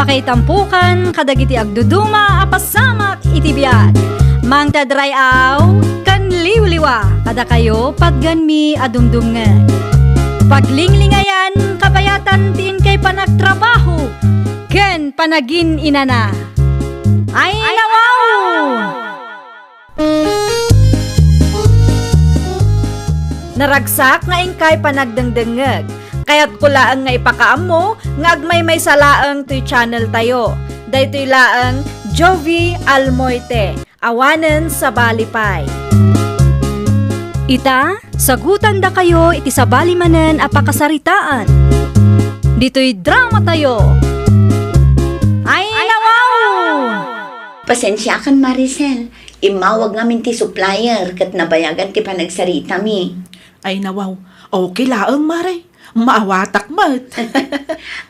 Pakaitampukan kadagiti agduduma apasamak iti biag. Mang tadrayaw kan liwliwa kada kayo pagganmi adumdumngan. Paglinglingayan kabayatan tiin kay panagtrabaho ken panagin inana. Ay nawaw! Naragsak nga ingkay panagdengdengeg. Kaya't kulaang nga ipakaam mo, nga agmay salaang to'y channel tayo. Daytoy laang Jovi Almoite, awanen sa balipay. Ita, sagutan da kayo iti sa balimanen apakasaritaan. Dito'y drama tayo. Ay nawaw! Pasensya kan Maricel, imawag ngamin ti supplier kat nabayagan ti panagsarita mi. Ay nawaw, okay laang mare. Maawatak mat.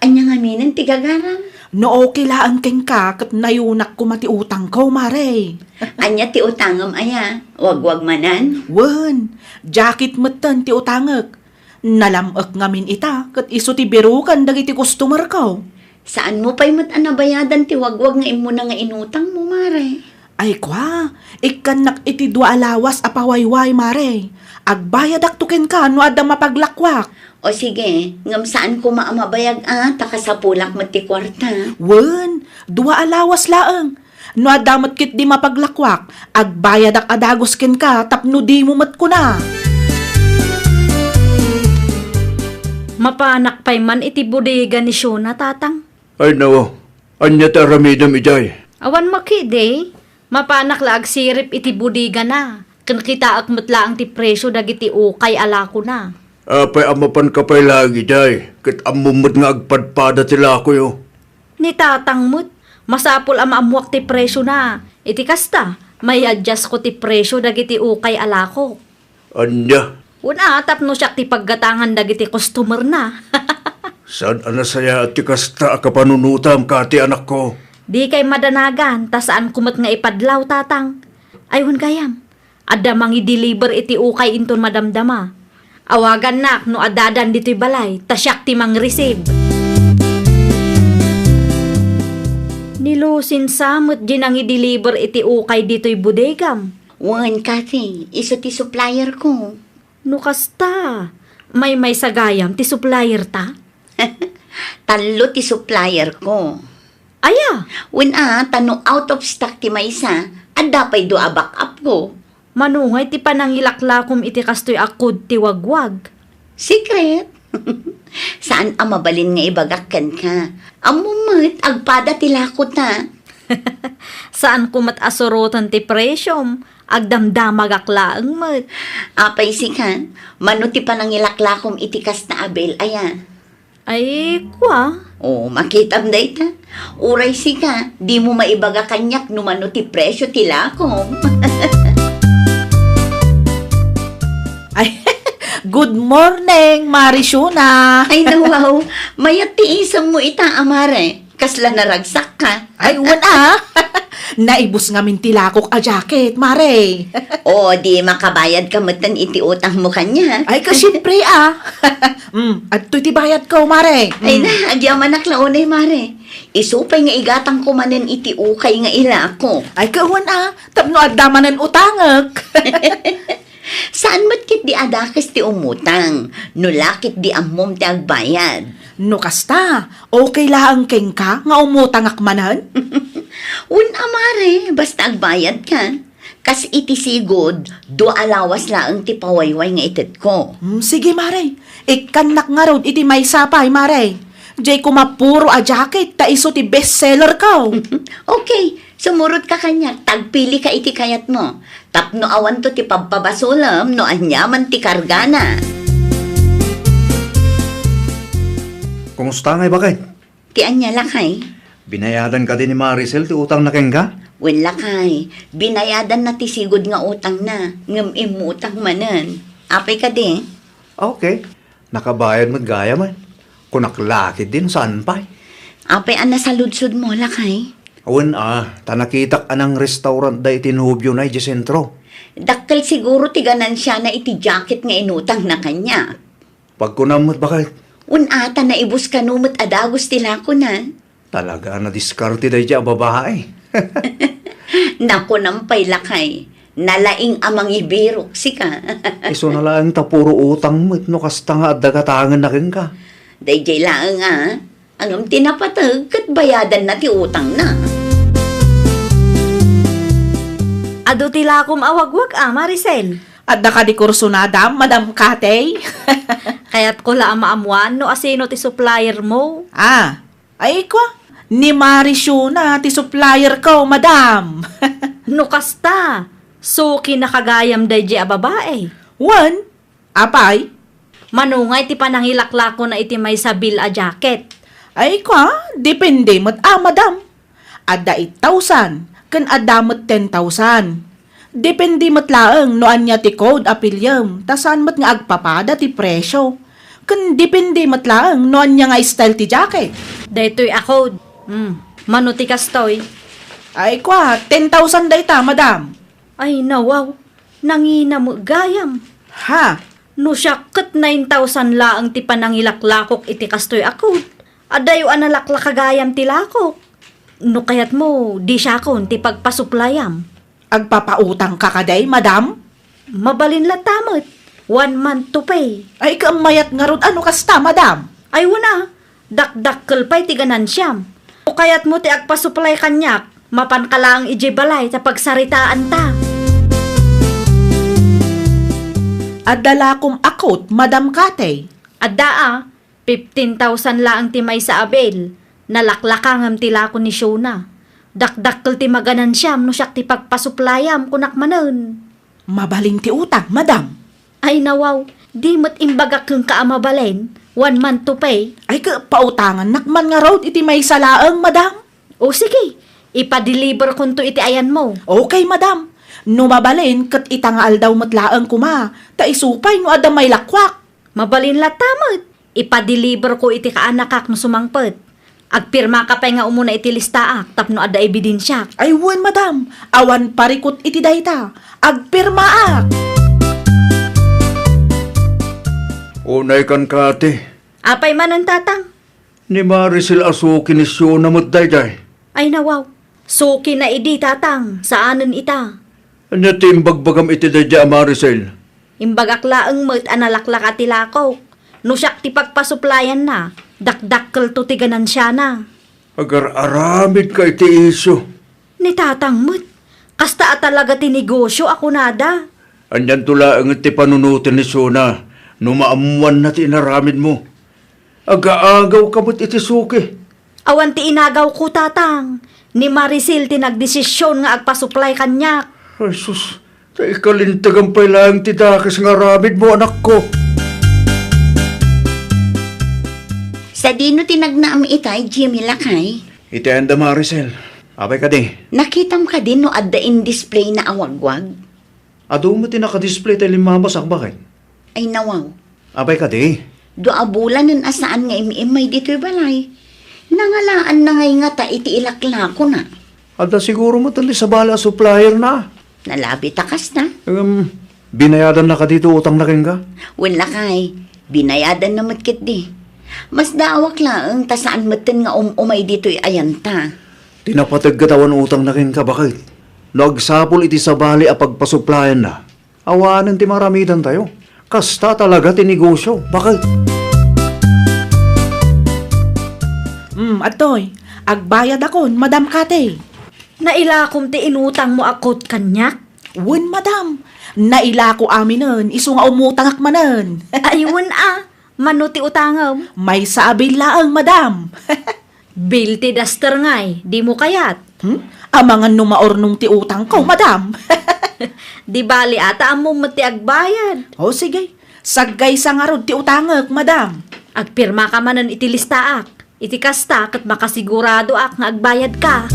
Anya nga minan ti gagaram. No okay laang keng ka kat nayunak ko mati utang ko mare. Anya ti utangam aya, wag manan. Wen, jacket matan ti utangek. Nalamok ngamin ita kat iso ti birukan dagiti customer ko. Saan mo pa'y mat anabayadan ti wagwag nga imo na nga inutang mo, mare? Ay kwa, ikanak iti dua alawas apawayway mare. Agbayad aktuken ka no ada mapaglakwak. O sige, ngam saan ko maamabayag takasapulak mat ti kwarta. Wen, dua alawas laang. No adamat kit di mapaglakwak, agbayad ak adagos ken ka tapno di mo mat ko na. Mapanak pa'y man iti bodega ni Shona, tatang. Ay nawa, anya ta ramidam ijay. Awan makide, mapanak laag sirip iti bodega na. Kan kita akmutla ang ti presyo dagiti ukay alako na. Apay amapan ka pa'y lagi jay, kat amumot nga agpadpada tila ko yo. Ni tatang mo't, masapol ang maamuak ti presyo na. Iti kasta, may adjust ko ti presyo dagiti ukay alako. Anya, Una, tapno siya ti paggatangan dagiti customer na. saan anasaya at tikasta kapanunutam ka ti anak ko? Di kay madanagan, ta saan kumat nga ipadlaw, tatang. Ayun gayam, ada mangi deliver iti ukay inton madamdama. Awagan nak no adadan dito'y balay, tasyak ti mang receive. Nilusin samot di nang i-deliver iti ukay dito'y bodegam. Wan, Kathy, iso ti supplier ko. No kasta, may sagayam ti supplier ta? Talo ti supplier ko. Aya, Wan tano out of stock ti maysa, adda pa'y doa backup ko. manungay ti panangilaklakom iti kastoy akod ti wagwag. Secret? Saan ang mabalin nga ibagakkan ka? Amumit, agpada tila ko ta. Saan kumat asorotan ti presyom, agdamdamag aklaang mat. Apay si ka, mano ti panangilaklakom itikas na abel, aya. Ay, kwa. O, makitam day ta. Uray si ka, di mo maibaga kanyak no mano ti presyo tila ko. Ay, good morning, Marishuna. Ay nawaw, mayat tiisam mo ita, amare. Kasla naragsak ka. Ay, wala. Naibus nga mintilakok a jacket, Mare. O, di makabayad ka matan iti utang mo kanya. Ay, kasyempre at to'y tibayad ko, Mare. Ay na, agyaman naklaunay, mare. Isupay nga igatang ko manen iti ukay nga ilako. Ay, kawan tapno adamanan utangak. Saan matkit di adakis ti umutang? Nulakit di amom ti agbayad. No kasta, okay laang keng ka nga umutang akmanan? Un amare, basta agbayad ka. Kas iti sigod, do alawas laang ti pawayway nga itit ko. Sige, Mare. Ikanak nga rod iti may sapay, Mare. Jay kumapuro a jacket, ta iso ti bestseller ko. Okay, sumurot ka kanya, tagpili ka iti kayat mo. Tapno awan to ti pagpabasulam, no anyaman ti kargana. Kumusta ngay bakay? Ti anya lakay? Binayadan ka din ni Maricel ti utang na keng ka? Wen lakay, binayadan na ti sigod nga utang na, ngem imutang manan. Apay ka di? Okay. Nakabayad mo't gaya man. Kunaklakid din saan pa? Apay an nasaludsod mo lakay? Awan tanakitak anang restaurant da itinubyo na iti sentro. Dakkel siguro ti ganansya na iti jacket nga inutang na kanya. Pagkunamot bakay? Un ata na ibus kanumot adagos tila ko na. Talaga na diskarte dahi dyan babae. Nako nampay lakay. Nalaing amang ibiro, sika. Iso na lang tapuro utang mo, no kasta nga at dagatangan na rin ka. Dayjay lang ang tinapatag kat bayadan na ti utang na. Ado tila akom awagwag Maricel. At di kurso na, Madam Kate. Kaya't ko la maamuan no asino ti supplier mo. Ay ko. Ni Marisyo na, ti supplier ko, Madam. No kasta, suki na kagayam dayjay a babae. One, apay. Manungay ti panangilaklako na iti may sabil a jacket. Ay ko, depende mo't Madam. Ada 8,000, kan ada mo't 10,000. Depende mo't laeng no anya ti code apelyam, tasan mo't nga agpapada ti presyo. Kan depende mo't laeng no anya nga style ti jacket. Daytoy ako. Mano ti kastoy. Ay ko, 10,000 dayta, Madam. Ay nawaw, nangina mo gayam. Ha? No siya kat 9,000 laang ti panangilaklakok iti kastoy ako. Adayo analakla kagayam ti lakok. No kayat mo, di siya kon ti pagpasuplayam. Agpapautang ka kaday, Madam? Mabalin la tamot. 1 month to pay. Ay kamayat nga rod, ano kasta, Madam? Ay wala, dakdakkel pa'y ti ganansiyam. O kayat mo ti agpasuplay kanyak, mapan ka lang ijibalay sa pagsaritaan ta. Adala kong akot, Madam Kate. Adda 15,000 laang ti may sa abel. Nalaklakangam ti lako ni Shona. Dakdakkel ti maganansiyam no siyak ti pagpasuplayam kunak manen. Mabaling ti utang, Madam. Ay nawaw, di mo't imbagak kang kaamabalen, 1 month to pay. Ay pautangan, nakman nga road iti may salaang, Madam. O sige, ipa-deliver kun to iti ayan mo. Okay, Madam. No mabalin, kat itangaal daw matlaang kuma, ta isupay no ada may lakwak. Mabalin la tamot. Ipa-deliver ko iti kaanakak no sumangpet. Agpirma ka pa nga umuna iti listaak tapno ada ebidensya. Ay wan, Madam. Awan parikot iti dayta. Agpirmaak. Unay kan kate. Apay man ang tatang. Ni Maricel asuki ni Shona mo't dayjay. Ay nawaw. Suki na idi tatang. Saanan ita? Anya timbagbagam iti dayjay Maricel. Imbagak laeng met analaklak ati lakok. No siyak ti pagpasuplayan na. Dakdakkel to ti ganansya na. Agar aramid ka iti isyo. Ni tatang met. Kasta at talaga ti negosyo ako nada. Anyan tula ang iti panunutin ni Shona. Numaamuan na ti inaramid mo. Agaagaw ka mo't iti suki. Awan ti inagaw ko tatang. Ni Maricel ti nagdesisyon nga agpasuplay kanyak. Ay sus, ta ikalintagang pa'y lang ti dakis nga aramid mo anak ko. Sa dino tinagnaam itay, Jimmy Lakay. Iti anda Maricel. Apay ka di. Nakitam ka din no adda in display na awagwag. Ado mo ti nakadisplay tayo limabasak bakit? Ay nawaw. Apay ka di. Doa bulan nun asaan nga imimay dito'y balay. Nangalaan na ngay nga ta iti ilaklako na. Ada siguro mo tali sa bala supplier na. Nalabi takas na. Binayadan na ka dito utang na rin ka? Wala kay, binayadan na matkit di. Mas daawak lang tasaan matin nga umay dito'y ayanta. Tinapatag katawan utang na rin ka bakit? Nagsapol iti sa bali a pagpasuplayan na. Awanan ti maramidan tayo. Kasta talaga ti negosyo. Bakit? Atoy, agbayad akon, Madam Kate. Nailakom ti inutang mo akot kanyak. Wen, Madam. Nailako amin nun, iso nga umutangak manen. Ayun mano ti utangam. May sabi laang, Madam. Bill ti daster ngay, di mo kayat. Amangan numaornong ti utang ko, Madam. Di bali ata amo mati agbayad. O sige, saggay sa nga rod ti utangak, Madam. Agpirma ka manan iti listaak. Iti kasta kat makasigurado ak nga agbayad ka.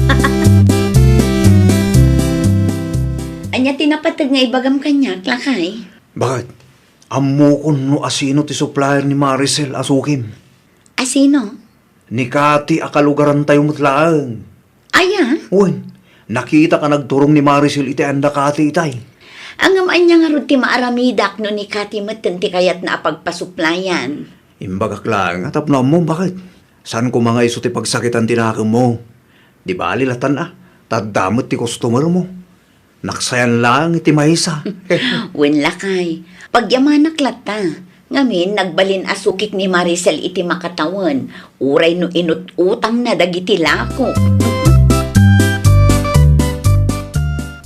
Anya tinapatag nga ibagam kanya, Lakay. Bakit? Amo ko no asino ti supplier ni Maricel asukim. Asino? Ni Kati akalugaran tayo mutlaang. Aya, Uwan, nakita ka nagturong ni Maricel iti anda Kati itay. ang anya nga rod ti maaramidak no ni Kati matan ti kayat na apagpasuplayan. Imbagak lang, atap na mo, bakit? Saan ko mga iso ti pagsakitan tinakam mo? Di ba alilatan tadamot ti customer mo. Naksayan lang iti maysa. Wen lakay, pagyamanak lata. Ngamin, nagbalin asukik ni Maricel iti makatawan. Uray no inut-utang na dagiti lako.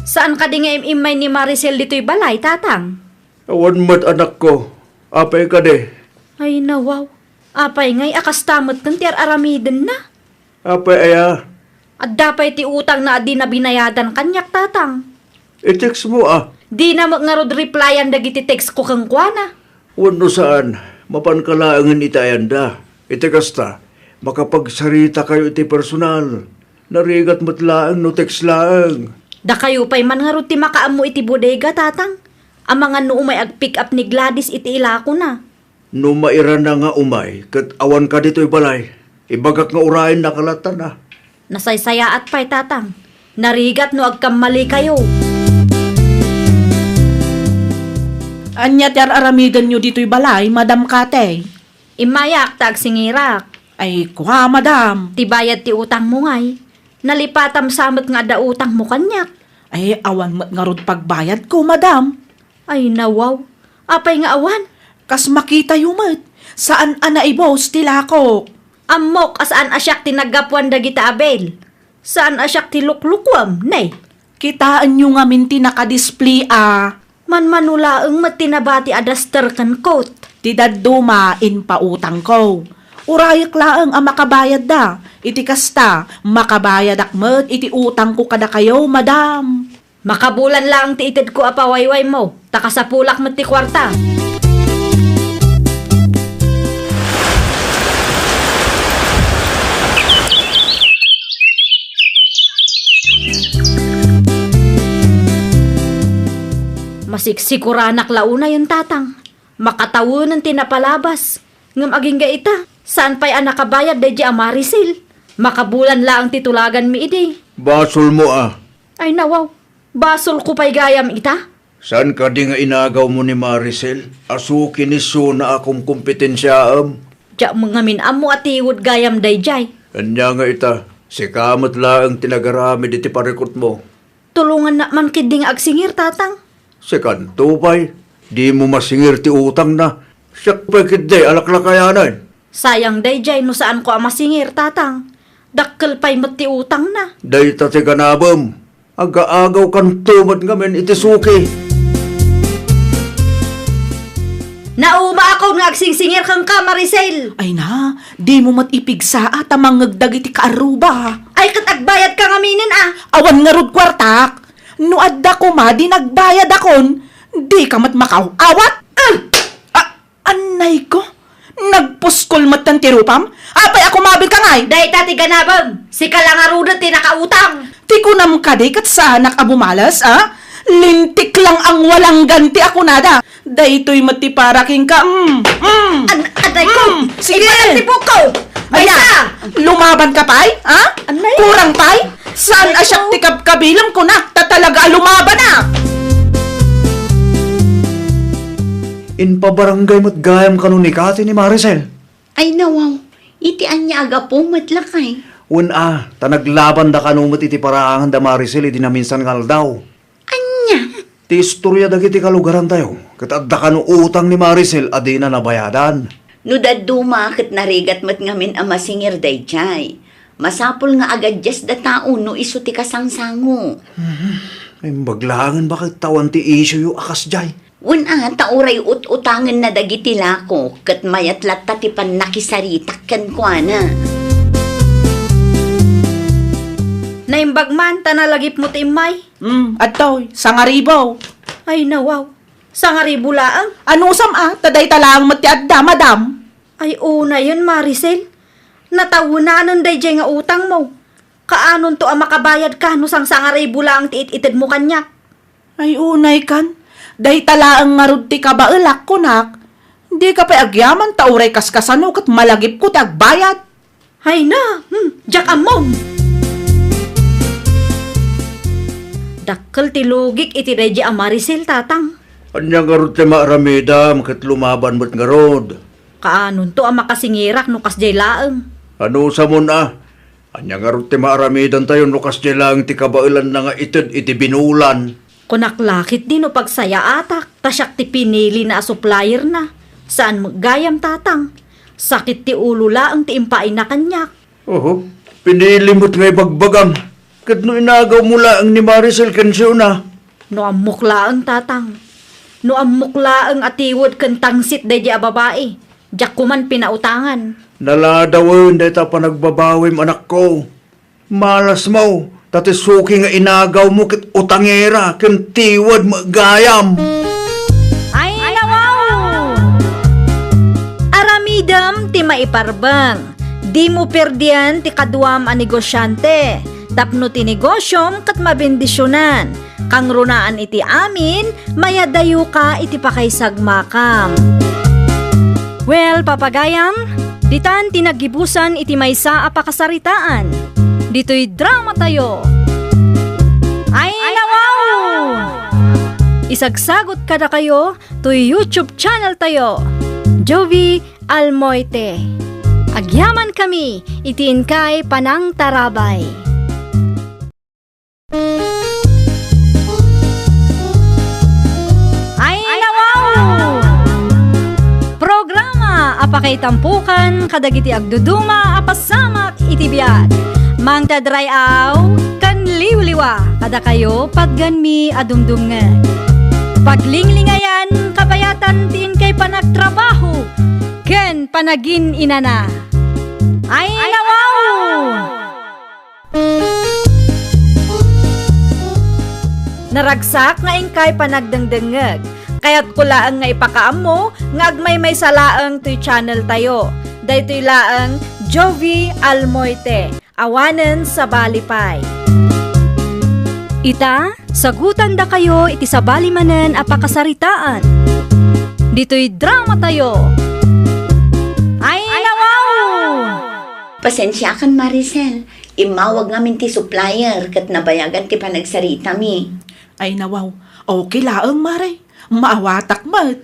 Saan ka di nga imimay ni Maricel dito'y balay, tatang? Awan mat anak ko. Apay ka de. Ay nawaw. Apay ngay akastamot ng tiar aramiden na. Apay aya. At dapay ti utang na adi na binayadan kanyak, tatang. I-text mo Di na nga rod replyan dagiti text ko kang kuana. Wano saan, mapankalaangan itayanda. Iti kasta, makapagsarita kayo iti personal. Narigat matlaang no text laang. Da kayo pa'y man nga rod ti makaam mo iti bodega, tatang. Ang mga no umay ag-pick up ni Gladys iti ilako na. No maira na nga umay, kat awan ka dito'y balay. Ibagak nga urayan nakalatan na. Nasaysaya at pa'y, tatang. Narigat no agkamali kayo. Anya ti aramidan nyo dito'y balay, Madam Kate. Imayak tag singirak. Ay, kuha, Madam. Tibayad ti utang mo ngay. Nalipatam samot nga da utang mo kanyak. Ay, awan mat nga rod pagbayad ko, Madam. Ay nawaw. Apay nga awan. Kas makita yumat. Saan naibos tila ko? Amok asaan asyak ti naggapuan dagita abel. Saan asyak ti luklukwam, nay. Kitaan nyo nga minti nakadisplay Manmanulaeng matinabati adaster kan coat. Tidaduma in pautang ko. Urayak laeng ang makabayad da. Iti kasta, makabayad akmet iti utang ko kada kayo, Madam. Makabulan lang ti ited ko apawayway mo. Takasapulak mo ti kwarta. Masiksikuran launa yung tatang. Makatawo ng tinapalabas. Ngam aging gaita. Saan pa'y nakabayad day ang Maricel? Makabulan lang titulagan mi ide. Basol mo Ay nawaw. Basol ko pa'y gayam ita. Saan ka di nga inagaw mo ni Maricel? Asukin ni na akong kompetensyaam. Diya mga minamo at iwod gayam day jay. Kanya nga ita, si kamot laang tinagarami di ti parikot mo. Tulungan na man kiding agsingir, tatang. Si kanto pa'y, di mo masingir ti utang na. Siyak pa'y kiday, alaklakayanan. Sayang day jay no saan ko masingir, tatang. Dakkel pa'y mati utang na. Day ti ganabam. Aga-agaw kanto mat ngamen iti suki. Nauma ako nga agsingsingir kang ka, Maricel. Ay na, di mo matipigsa at amangagdag iti kaaruba. Ay katagbayad ka ngaminin Awan nga rod kwartak. No adda ko ma, di nagbayad akon. Di ka mat makawawat. Anay ko, nagpuskol mat ng tirupam. Apay ako mabil ka ngay. Day tati ganabam. Si kalangaruda ti nakautang. Ti kunam ka di kat sa anak abumalas, Lintik lang ang walang ganti ako nada. Daytoy mati paraking ka. Aday ko. Sige. Ipatipok ko. Aya, lumaban ka pay? Anay? Kurang pay? Saan Ay, asyak ko. tikap kabilang ko na? Tatalaga lumaban na. In pabarangay mo't gayam kanun ni Kati ni Maricel. Ay nawaw, iti anya aga po matlakay. Tanaglaban da kanumot iti paraangan da Maricel iti naminsan ngal daw. Anya? Ti istorya dagiti kalugaran tayo. Katadda kanu utang ni Maricel adi na nabayadan. No daduma kat narigat mat ngamin ang masingir day jay. Masapol nga agad jas da tao no iso ti kasangsango. Ay baglangan bakit tawan ti issue yu akas jay. Una, tauray ut-utangan na dagiti lako, kat mayat latta ti pan nakisaritak kan kwa na. Naimbagman, tanalagip mo ti imay. Adtoy, sangaribo. Ay nawaw. Sangaribo laang. Ano sam taday talang mati adda, Madam. Ay una yun, Maricel. Natawunanon day jay nga utang mo. Kaanon to ang makabayad ka no sang sangaribo laang ti it-ited mo kanyak. Ay unay kan. Day talaang ngarud ti kabaelak kunak. Di ka pa agyaman tauray kaskasano kat malagip ko ti agbayad. Hay na, jak amon. Dakkel ti lugik iti day jay ang Maricel, tatang. Anya nga ro ti maaramida, makat lumaban mo't nga rod. Kaanon to ang makasingirak no kas jay laang. Ano sa mo na? Anya nga rin ti maaramidan tayo nukas nila ang ti kabailan na nga itid iti binulan. Kunaklakit din o pagsaya atak, tasyak ti pinili na supplier na. Saan maggayam tatang? Sakit ti ulo laang ti impain na kanyak. Oho, pinilimot nga ibagbagam. Kat no inagaw mula ang ni Maricel kensyo na. No amukla ang tatang. No amukla ang atiwod kan tangsit day di a babae. Diyak kuman pinautangan. Naladawin dahil ta pa nagbabawim anak ko. Malas mo, tati suki nga inagaw mo kit utangera, kin tiwad magayam. Ay, nawaw! Aramidam ti maiparbang. Di mo perdian ti kaduam a negosyante. Tapno ti negosyom kat mabendisyonan. Kang runaan iti amin, mayadayo ka iti pakaysagmakam. Well, papagayam, ditan tinagibusan iti maysa a pakasaritaan. Dito'y drama tayo. Ay, nawaw! Isagsagot kada kayo to YouTube channel tayo. Jovi Almoite. Agyaman kami, itiin kay Panang Tarabay. Ay, nawaw! Programa apakay tampukan kadagiti agduduma apasamak iti biag. Mang tadrayaw kan liwliwa kada kayo pagganmi adumdumngan. Paglinglingayan kabayatan tin kay panagtrabaho ken panagin inana. Ay, nawaw! Naragsak nga ingkay panagdengdengeg. Kaya't kulaang nga ipakaam mo, nga agmay may salaang to'y channel tayo. Daytoy laang Jovi Almoite, awanen sa balipay. Ita, sagutan da kayo iti sa balimanen apakasaritaan. Dito'y drama tayo. Ay, nawaw! Pasensya kan Maricel, imawag ngamin ti supplier kat nabayagan ti panagsarita mi. Ay nawaw, okay laang mare. Maawatak mat.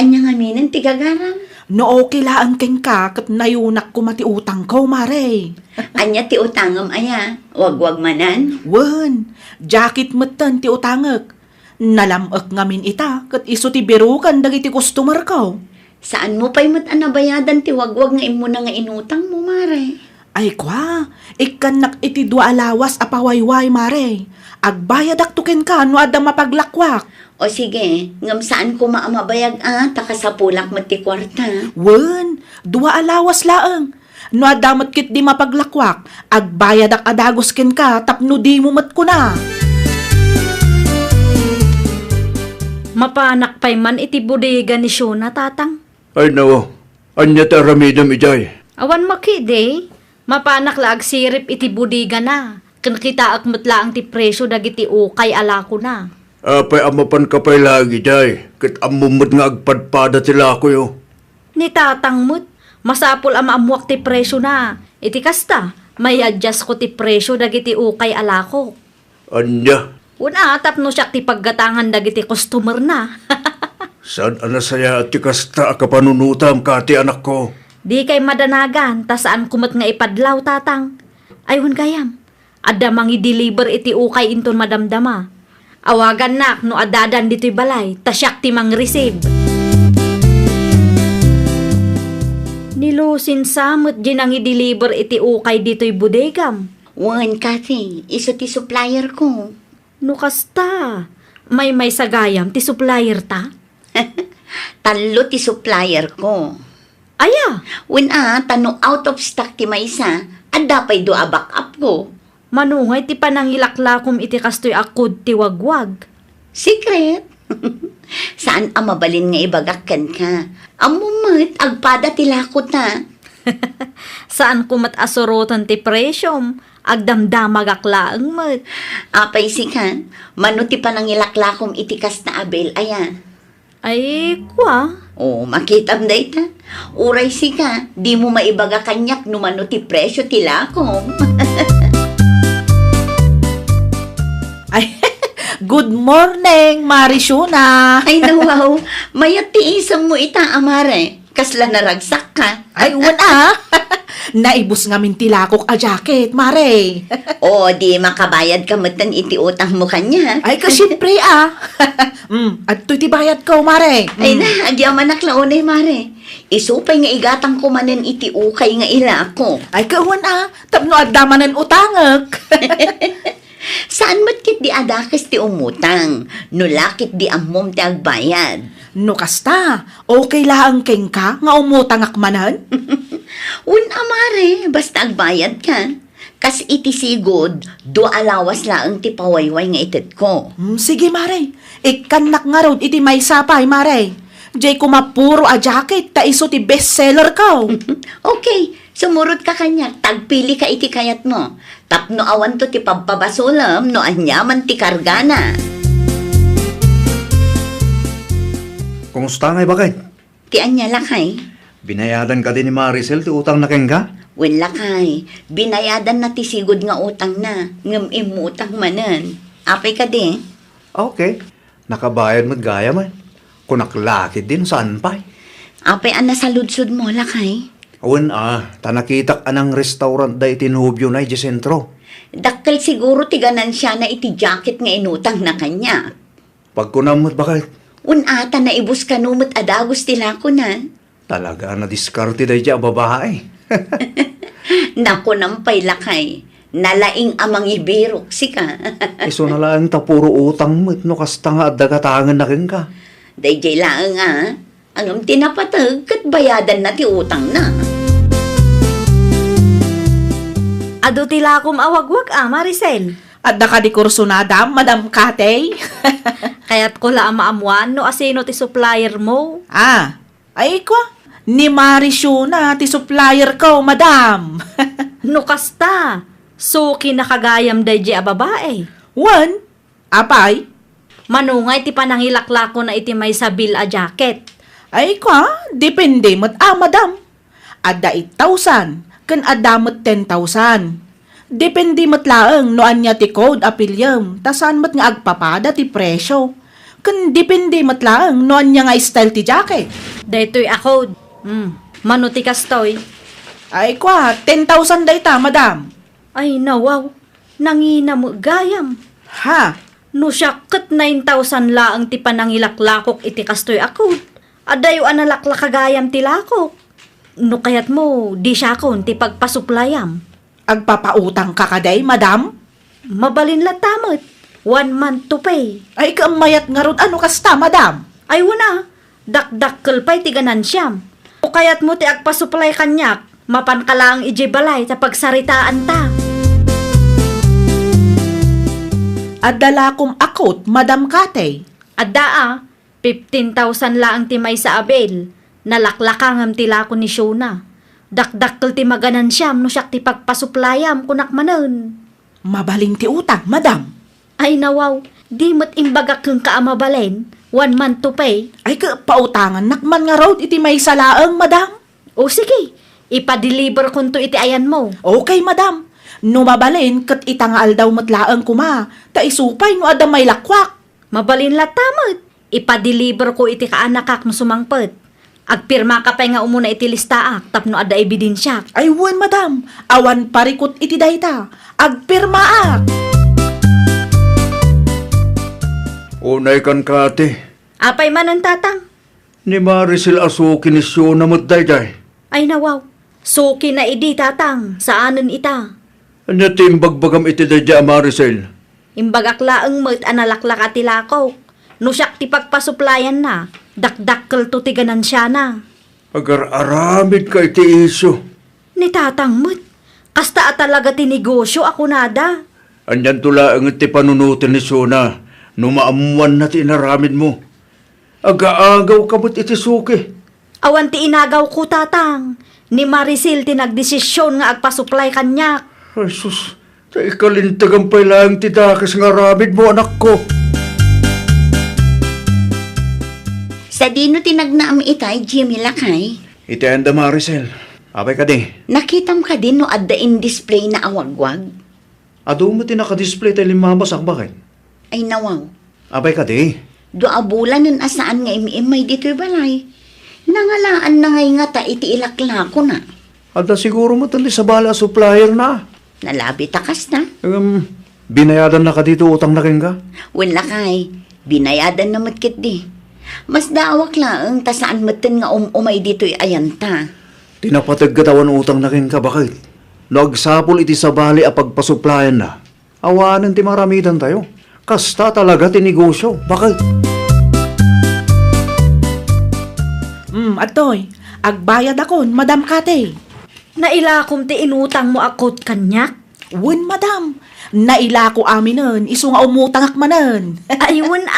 Anya ngamin ti gagaram. No okay laang ken ka kat nayunak ko mati utang ko mare. Anya ti utangam aya, wag manan. Wen, jacket matan ti utangek. Nalamok ngamin ita kat iso ti birukan dagiti customer ko. Saan mo pa'y matanabayadan ti wagwag nga imo na nga inutang mo, mare? Ay kwa, ikanak iti dua alawas apawayway mare. Agbayad aktuken ka no adang mapaglakwak. O sige, ngam saan ko maamabayag takasapulak mo ti kwarta. Wen, dua alawas laeng. No adamat kit di mapaglakwak, agbayad ak adagos ken ka tapno di mo mat ko na. Mapanak pa'y man iti bodega ni Shona, tatang. Ay nawa, anya ta aramidam ijay. Awan makide, mapanak laag sirip iti bodega na. Kan kita akmatla ang ti presyo dagiti ukay alako na. Apay amapan ka pa'y lagi jay, kit amumot nga agpadpada tila ko yo. Ni tatang mo't, masapol ang maamuak ti presyo na. Iti kasta, may adjust ko ti presyo dagiti ukay alako. Anya, Una, tapno siya ti paggatangan dagiti customer na. saan anasaya at tikasta akapanunutam ka ti anak ko? Di kay madanagan, ta saan kumat nga ipadlaw, tatang. Ayun gayam, adda mangi deliver iti ukay inton madamdama. Awagan nak no adadan dito'y balay, ta siyak ti mang receive. Nilusin samot ginang i-deliver iti ukay dito'y bodegam. Wan, Kathy, iso ti supplier ko. No kasta, may sagayam ti supplier ta? Talo ti supplier ko. Aya, When tano out of stock ti maysa, adda pa'y do back up ko. manungay ti panangilaklakom iti kastoy akod ti wagwag. Secret? Saan mabalin nga ibagakan ka? Amumot, agpada ti lakot na. Saan kumat asorotan ti presyom, agdamdamag aklaang mat. Apay si ka, mano ti panangilaklakom itikas na abel, aya. Ay, kwa. Oh, makitam day ta. Uray si ka, di mo maibaga kanyak no mano ti presyo ti lakom. Ay, good morning, Marishuna. Ay nawaw, mayat ti isang mo ita amare. Kasla naragsak ka. Ay, wala. Naibus nga mintilakok a jacket, mare. O, di makabayad ka matan iti utang mo kanya. Ay, kasyempre at to'y tibayad ko, mare. Ay na, agyaman naklaunay, mare. Isupay nga igatang kumanen iti ukay nga ilako. Ay, kawan tapno adamanan utangak. Saan mat kit di adakis ti umutang? Nulakit di ammom ti agbayad. No kasta, okay lang keng ka nga umutangak manan? Mare, basta agbayad ka. Kas iti sigod, do alawas laang ti pawayway nga ited ko. Sige, mare. Ikanak nga rod iti may sapay, mare. Jay kumapuro a jacket, ta iso ti bestseller ko. Okay, sumurot ka kanya, tagpili ka iti kayat mo. Tapno awan to ti pagpabasulam, no anyaman ti kargana. Kumusta ngay bakit? Ti anya lakay? Binayadan ka din ni Maricel ti utang na keng ka? Wen lakay, binayadan na ti sigod nga utang na, ngem imutang manen. Apay ka di? Okay. Nakabayad mo't gaya man. Kunaklakit din saan pa? Apay an nasaludsod mo lakay? Awan tanakitak anang restaurant da itinubyo na di sentro. Dakkel siguro ti ganansya na iti jacket nga inutang na kanya. Pagkunamot bakit? Ata na ibus kanumot adagos tila ko na. Talaga na diskarte da di babae. Nako nampay lakay. Nalaing amang ibirok si ka. Iso na lang tapuro utang mo't no kasta nga at dagatangan na keng ka. Dayjay lang ang tinapatag kat bayadan na ti utang na. Ado tila akom awagwag Maricel. At ka di kurso na, Madam Katey. Kaya't ko la maamuan no asino ti supplier mo. Ay kwa. Ni Marisyo na ti supplier ko, madam. No kasta, suki nakagayam dayjay a babae. One, apay. Manungay ti panangilaklako na iti may sabil a jacket. Ay kwa, depende mo't madam. Ada 8,000, kan ada mo't 10,000. Depende mo't laeng no anya ti code apelyam, tasan mo't nga agpapada ti presyo. Kan depende mo't laeng no anya nga style ti jacket. Daytoy ako, manuti kastoy. Ay kwa, 10,000 dayta, madam. Ay nawaw, nangina mo gayam. Ha? No siya kat 9,000 laang ti panangilaklakok iti kastoy ako. Adayo analaklak kagayam ti lakok. No kayat mo, di siya kon ti pagpasuplayam. Agpapautang ka kaday, madam? Mabalin latamot, 1 month to pay. Ay kamayat nga ron, ano kasta, madam? Ay wana, dakdakkel pa'y ti ganansyam. O kayat mo ti agpasuplay kanyak, mapan ka lang ijibalay sa pagsaritaan ta. Adala kong akot, Madam Katey. Adda 15,000 laang ti may sa abel. Nalaklakangam ti lako ni Shona. Dakdakkel ti maganansyam no siyak ti pagpasuplayam kunak manen. Mabaling ti utang, madam. Ay nawaw, di mo't imbagak kang kaamabalen, 1 month to pay. Ay pautangan, nakman nga road iti may salaang, madam. O sige, ipa-deliver kun to iti ayan mo. Okay, madam. No mabalin, kat itangaal daw matlaang kuma, ta isupay no ada may lakwak. Mabalin latamot, ipa-deliver ko iti kaanakak no sumangpet. Agpirma ka pa nga umuna iti listaak, tapno ada ebidensyak. Ay wan, madam. Awan parikot iti dayta. Agpirmaak. Unay kan kate. Apay man ang tatang. Ni Maricel asuki ni Shona mo't dayjay. Ay nawaw, suki na idi tatang, saanen ita. Anya timbagbagam iti dayjay Maricel. Imbagak laeng met analaklak ati lakok. No siyak ti pagpasuplayan na, dakdakkel to ti ganansya na. Agar-aramid ka iti iso. Ni tatang met, kasta at talaga ti negosyo ako nada. Anyan tula ang iti panunutin ni Shona. Numaamuan na ti inaramid mo. Aga-agaw ka mo't iti suki. Awan ti inagaw ko tatang, ni Maricel ti nagdesisyon nga agpasuplay kanyak. Ay sus, sa ikalintagang pa lang ti dakis nga ramid mo anak ko. Sa dino tinagnaam itay, Jimmy lakay. Iti anda Maricel. Abay ka di. Nakitam ka din no adda in display na awagwag. Ado mo tinaka-display tayo limabasak bakit? Ay nawaw. Abay ka di. Do abulan nun asaan nga imiimay dito'y balay. Nangalaan na ngay nga ta iti ilaklako na. At siguro matali sa bala supplier na. Nalabi takas na. Binayadan na ka dito utang na kin ka? Wala kay, binayadan na matkit di. Mas daawak lang, ta saan matin nga umay dito'y ayanta. Tinapatag katawan utang na kin ka, bakit? Nagsapol iti sa bali a pagpasuplayan na. Awanan ti maramidan tayo. Kasta talaga ti negosyo, bakit? Atoy, agbayad akon, Madam Kate. Nailakom ti inutang mo akot kanyak? Wen, Madam, naila ko aminen, iso nga umutang akmanen. Ayun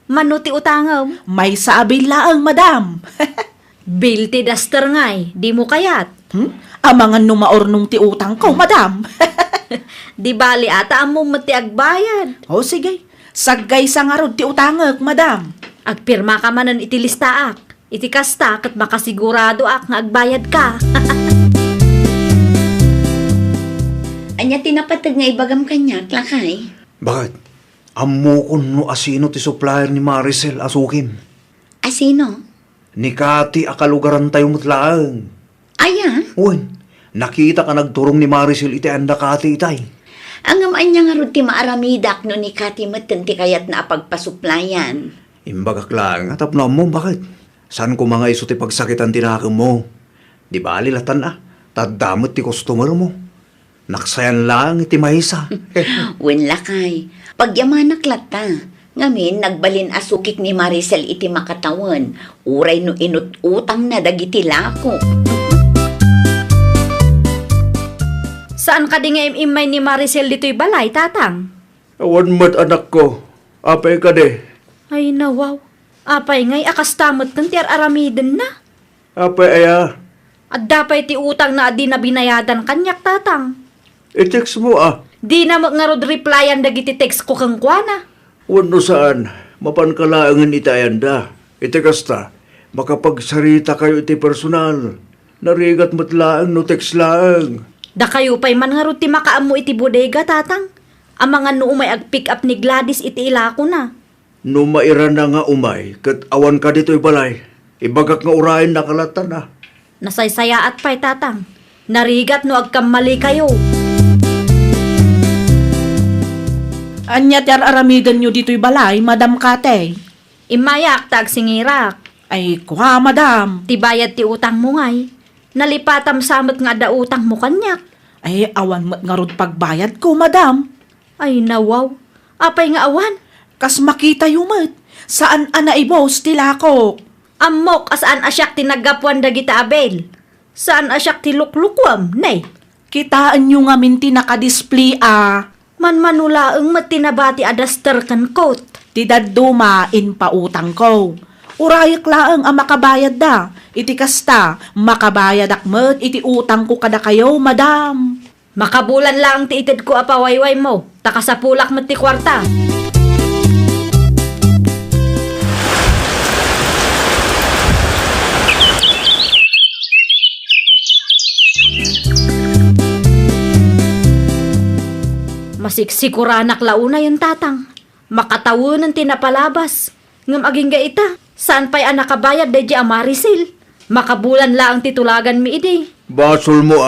mano ti utangam. May sabi laang, Madam. Bill ti duster ngay, di mo kayat. Amangan numaornong ti utang ko, Madam. Di bali ata amo mati agbayad. O sige, sagay sa nga rod ti utangak, Madam. Agpirma ka manan iti listaak. Iti kasta kat makasigurado ak nga agbayad ka. Anya tinapatag nga ibagam kanyak, lakay. Bakit? Amo ko no asino ti supplier ni Maricel asukin. Asino? Ni Kati akalugaran tayo mutlaang. Aya, Uy, nakita ka nagturong ni Maricel iti anda Kati itay. ang anya nga ron ti maaramidak no ni Kati maten ti kayat na apagpasuplayan. Imbagak lang, atapno mo, bakit? San ko mga iso ti pagsakitan tinakam mo? Di ba alilatan tadamot ti customer mo. Naksayan lang iti mahisa. Wen lakay, pagyamanak lata. Ngamin, nagbalin asukik ni Maricel iti makatawan. Uray no inut-utang na dagiti lako. Saan ka di nga imay ni Maricel dito'y balay, tatang? Awan mat anak ko. Apay ka de. Ay nawaw. Apay ngay akastamot kan ti aramiden na. Apay aya. At dapay ti utang na adi na binayadan kanyak, tatang. I-text mo Di na nga rod replyan dagiti text ko kang kuana. Wano saan, mapankalaangan itayanda. Iti kasta, makapagsarita kayo iti personal. Narigat matlaang no text laang. Da kayo pa'y man nga rod ti makaamo iti bodega, tatang. Ang mga no umay ag-pick up ni Gladys iti ilako na. No maira na nga umay, kat awan ka dito'y balay. Ibagak nga urayan nakalatan na. Nasaysayaat pa'y, tatang. Narigat no agkamali kayo. Anya ti aramidan nyo dito'y balay, Madam Kate. Imayak tag singirak. Ay, kuha, Madam. Tibayad ti utang mo ngay. Nalipatam samot nga da utang mo kanyak. Ay, awan mat nga rod pagbayad ko, Madam. Ay nawaw. Apay nga awan. Kas makita yumat, saan anaibos tilako. Amok asaan asyak ti naggapuan dagita abel. Saan asyak ti luklukwam, nay. Kitaan nyo nga minti nakadisplay Manmanulaeng matinabati adaster kan coat. ti dadduma in pautang ko. Urayak laeng ang makabayad da. Iti kasta, makabayad akmet iti utang ko kada kayo, Madam. Makabulan lang ti itid ko apawayway mo. Takasapulak mo ti kwarta. Masiksikuran launa yung tatang. Makatawunan tinapalabas. Ngam aging gaita. Saan pa'y anakabayad da di Maricel? Makabulan lang titulagan mi ide. Basol mo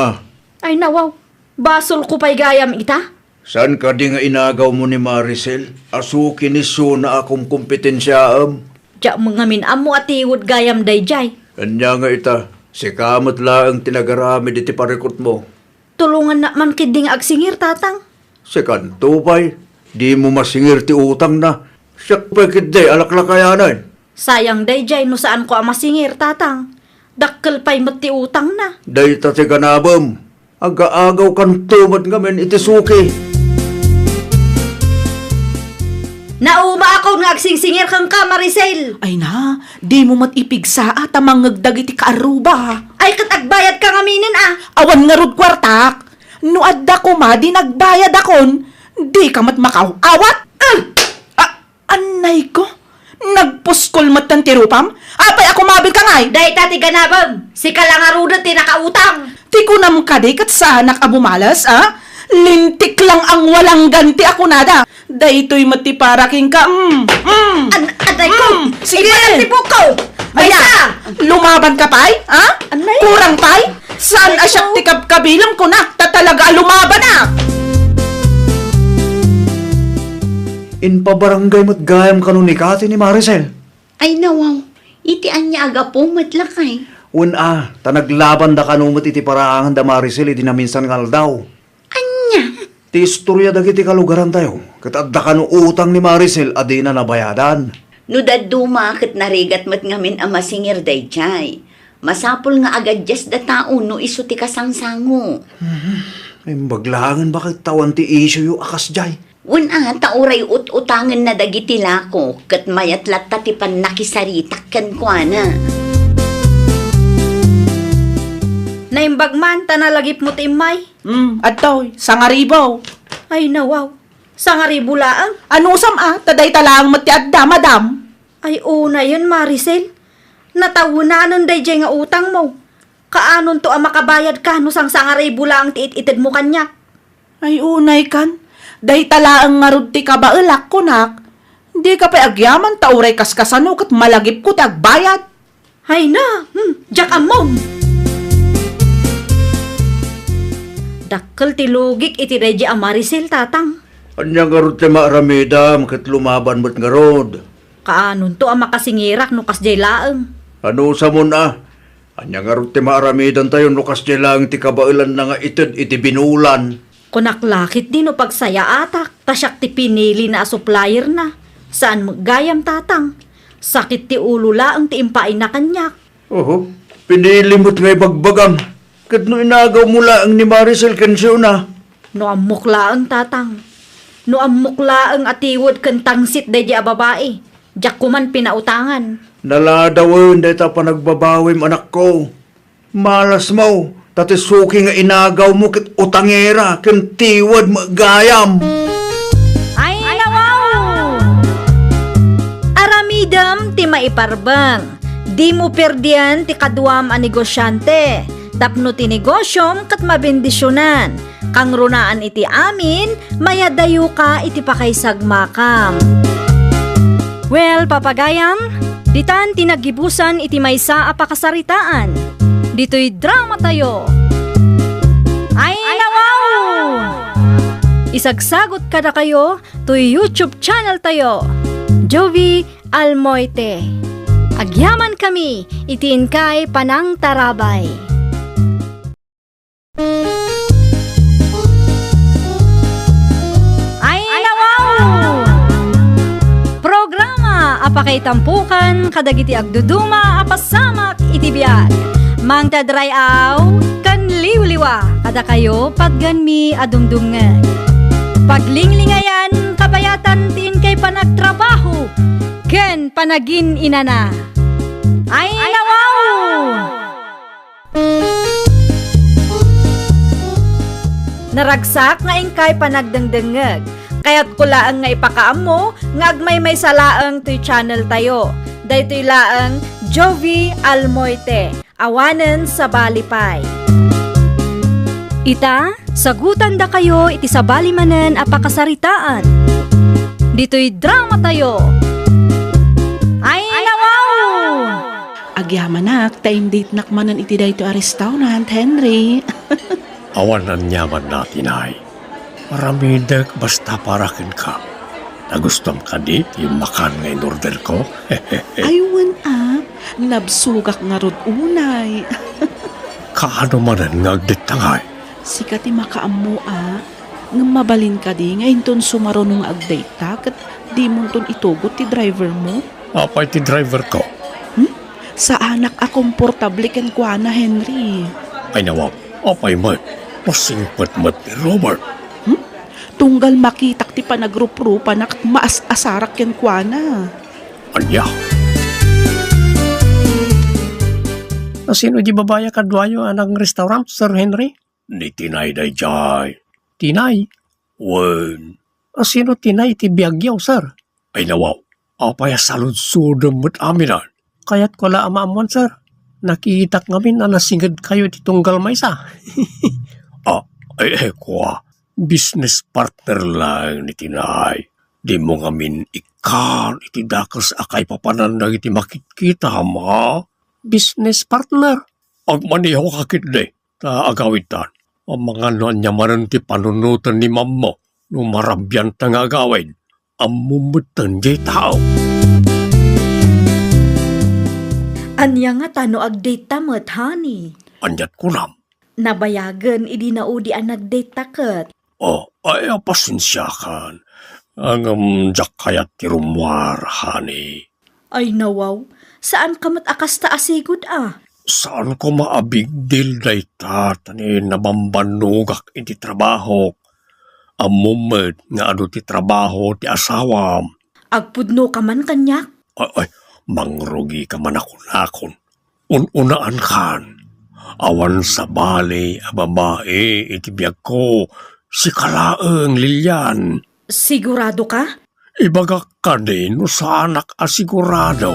Ay nawaw. Basol ko pa'y gayam ita. Saan ka di nga inagaw mo ni Maricel? Asuki ni Suna akong kompetensyaam. Diya mga minamo at iwod gayam dayjay. Kanya nga ita, si kamot laang tinagarami diti parikot mo. Tulungan na man kiding agsingir, tatang. Si Kantupay, di mo masingir ti utang na. Siyak pa kitday, alaklakayanan. Sayang dayjay no saan ko masingir, tatang. Dakkel pa'y mati utang na. Day ta ti kanabam. Aga-agaw kan tumat ngamin iti suki. Nauma ako nga agsingsingir kang ka, Maricel. Ay na, di mo mat ipigsa at amangagdag iti kaaruba. Ay katagbayad ka ngaminin Awan nga rod kwartak. No adda ko ma, di nagbayad akon. Di ka mat makaw-awat. Anay ko, nagpuskol mat ng tirupam. Apay ako mabil ka ngay. Day tati ganabam. Si kalangaruda ti nakautang. Ti ko nam kaday kat sa anak abumalas, Lintik lang ang walang ganti ako nada. Daytoy mati paraking ka. Aday ko. Sige. Ipatang ti pukaw. Aya, lumaban ka pay? Anay? Kurang pay? Saan asyak ti kabilang ko na? Talaga lumaban na! In pabarangay mo't gayam kanunikati ni Maricel. Ay nawaw, itian niya aga po matlakay. Tanaglaban da kanumot iti paraangan da Maricel iti naminsan ngal daw. Anya? Ti istorya dagiti kalugaran tayo. Katadda kanu utang ni Maricel adi na nabayadan. No daduma ket narigat met ngamin a masingir dayjay. Masapol nga agad jas da tao no iso ti kasangsango. Ay baglangan bakit tawan ti issue yu akas jay. Tauray utangan na dagiti lako ket mayat latta ti nakisaritak ken kuana. Naimbag man, tanalagip mo ti imay. Adtoy, sangaribaw. Ay nawaw, sangaribo laang. Ano usam taday talang mati adda, madam. Ay una yun, Maricel. Natawunanon day jay nga utang mo. Kaanon to ang makabayad ka no sang sangaribo laang ti itid mo kanya. Ay unay kan, day talaang ngarud ti kabaelak ko nak. Di ka pa agyaman tauray kaskasano kat malagip ko ti agbayad. Hay na, jak amom. Dakkel ti logik iti reji a Maricel tatang. Anya garot ti maaramidam ket lumaban mo't ngarod. Kaanon to ang makasingirak no kas jay laang. Ano sa mo na? Anya garot ti maaramidan tayo nukas di lang ti kabailan na nga ited iti binulan. Kunaklakit din no pagsaya atak. Tasyak ti pinili na supplier na. Saan gayam tatang? Sakit ti ulo laang ti impain na kanyak. Oho, pinili mo't ngay bagbagam. Kat no inagaw mo laang ni Maricel kensyo na. No amok laang tatang. No amok laang atiwod ken tangsit day a babae. Diyak kuman pinautangan. Naladawin day ta pa nagbabawim anak ko. Malas mo, tati suki nga inagaw mo kit utangera ken tiwad magayam. Ay nawaw! Aramidam ti maiparbang. Di mo perdian ti kaduam a negosyante. Tapno ti negosyom kat mabendisyonan. Kang runaan iti amin, mayadayo ka iti pakaysagmakam. Well, papagayam, ditan tinagibusan iti maysa a pakasaritaan. Dito'y drama tayo. Ay nawaw! Isagsagot kada kayo to YouTube channel tayo. Jovi Almoite. Agyaman kami, itiin kay Panang Tarabay. Ay nawaw! Programa apakay tampukan kadagiti agduduma apasamak iti biag. Mang tadrayaw kan liwliwa kada kayo pagganmi adumdumngan. Paglinglingayan kabayatan tin kay panagtrabaho ken panagin inana. Ay nawaw! Naragsak nga ingkay panagdengdengeg. Kaya't kulaang nga ipakaamo nga agmay may salaang to'y channel tayo. Daytoy laang Jovi Almoite. Awanen sa Balipay. Ita, sagutan da kayo iti sa balimanen a pakasaritaan. Dito'y drama tayo. Ay nawaw! Agyamanak, time date nakmanan iti dayto a restaurant, Henry. Awanan nyaman natin ay. Maramidag basta parakin ka. Nagustom ka di, yung makan nga in-order ko. Aywan nabsugak nga rod unay. Kaano manan nga agditangay. Sikati makaamu nga mabalin ka di, ngayon ton sumaro nung agdate ta, kat di mo ton itugot ti driver mo. Apay ti driver ko. Sa anak a komportable ken kuana, Henry. Ay nawaw, apay mo. Pasingpat mat ni Robert. Tunggal makitak ti panagrup-rupa na maas-asarak ken kuana. Anya. Sino di babaya kadwayo anang restaurant, Sir Henry? Ni Tinay day jay. Tinay? Wen. Sino Tinay ti Biagyaw, Sir? Ay nawaw. Apay salud-sudom mo't aminan. Kaya't ko la amaamuan, Sir. Nakiitak ngamin na nasingad kayo ti tunggal maysa. Kwa. Business partner lang ni Tinay. Di mo ngamin ikan iti dakas akay papanandag iti makikita, ma. Business partner. Agmaniho kakit de. Ta agawitan. Ang mga nanyamanan ti panunutan ni mammo, no marabyan ta nga agawin. Ang mumutan di tao. Anya nga tano ag-date ta met, honey. Anyat ko nam. Nabayagan idi naudi ang nag-date ta ket. Ay, pasensya kan. Ang jak kayat ti rumwar, honey. Ay nawaw, saan ka mat akas ta asigod ah? Saan ko maabig deal day tani nabambanugak iti trabaho. Ang moment nga ano ti trabaho ti asawam. Agpudno ka man kanyak? Ay, mangrugi ka man akon. Unaan kan. Awan sa bali a babae iti biyag ko si Kalaeng Lilian. Sigurado ka? Ibagak ka din no sa anak asigurado.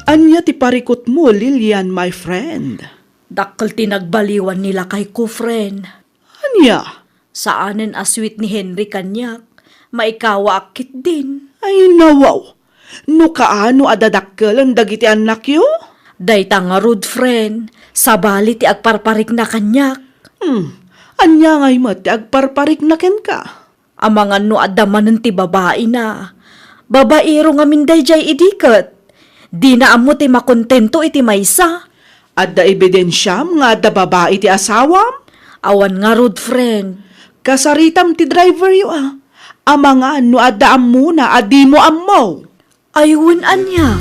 Anya ti parikot mo, Lilian, my friend. Dakkel tinagbaliwan nila kay ko, friend. Anya? Saanen aswit ni Henry kanyak, maikawa akit din. Ay nawaw. No kaano adadakkel ang dagiti anak yo? Dayta nga rud, friend, sabali ti agparparik na kanyak. Anya ngay mat ti agparparik na ken ka. Amangan no adamanen ti babae na. Babaero nga minday jay idiket. Di na amo ti makontento iti maysa. Adda ebidensyam nga adda babae ti asawam? Awan nga rod, friend. Kasaritam ti driver yo ah. Amangan no adda amuna adi mo ammo. Ayun anya.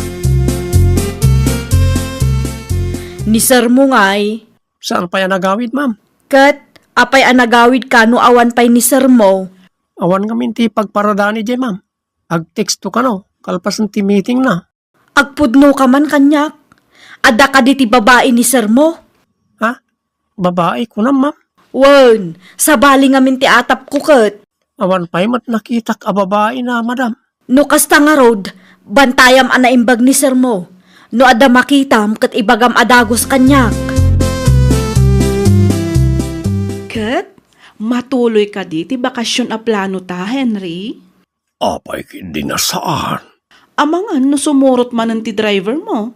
Ni sir mo ngay. Saan pa yan nagawid, ma'am? Kat, apay anagawid ka no awan pay ni sir mo. Awan kami ti pagparadani di, ma'am. Ag-texto ka no, kalpasan ti meeting na. Agpudno ka man kanyak. Ada ka di ti babae ni sir mo. Ha? Babae ko na, ma'am. Wen, sabali nga min ti atap ko kat. Awan pa'y mat nakitak a babae na, madam. No kasta nga rod, bantayam anaimbag ni sir mo. No ada makitam kat ibagam adagos kanyak. Kat, matuloy ka di ti bakasyon a plano ta, Henry? Apay hindi na saan. Amangan no sumurot man ang ti driver mo.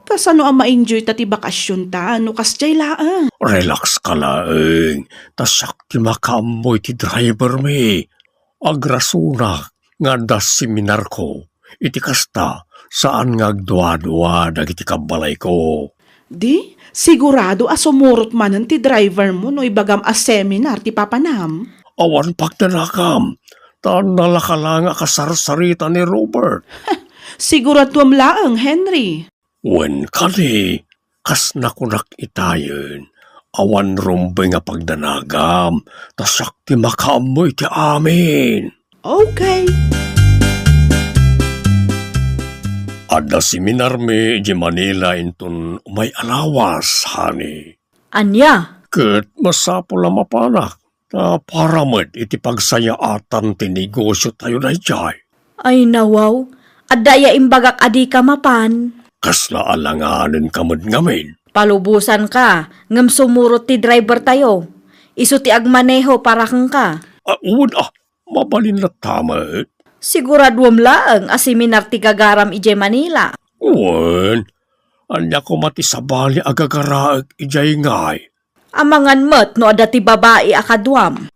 Kasano ang ma-enjoy ta ti bakasyon ta, no kasjay laang. Relax ka laeng. Tasak ti makamoy ti driver mi. Agrasunak nga das seminar ko. Iti kasta saan nga agdua-dua dagiti kabalay ko. Di, sigurado a sumurot man ang ti driver mo no ibagam a seminar ti papanam. Awan pagdanakam. Taan nalakala nga kasarsarita ni Robert. Siguraduam laang, Henry. Wen kani, kas nakunak itayon. Awan rumbe nga pagdanagam. Tasak ti makamoy ti amin. Okay. Ada seminar mi di Manila intun may alawas, honey. Anya? Ket masapol na mapanak. Paramad iti pagsayaatan ti negosyo tayo na jay. Ay nawaw, adaya imbagak adi ka mapan. Kas naalanganin kamad ngamin. Palubusan ka, ngam sumurot ti driver tayo. Isu ti agmaneho para kang ka. Mabalin na tama. Siguraduam laang asiminar ti gagaram ije Manila. Wen, anya ko mati sabali agagaraag ijay ngay. Amangan met no ada ti babae akadwam.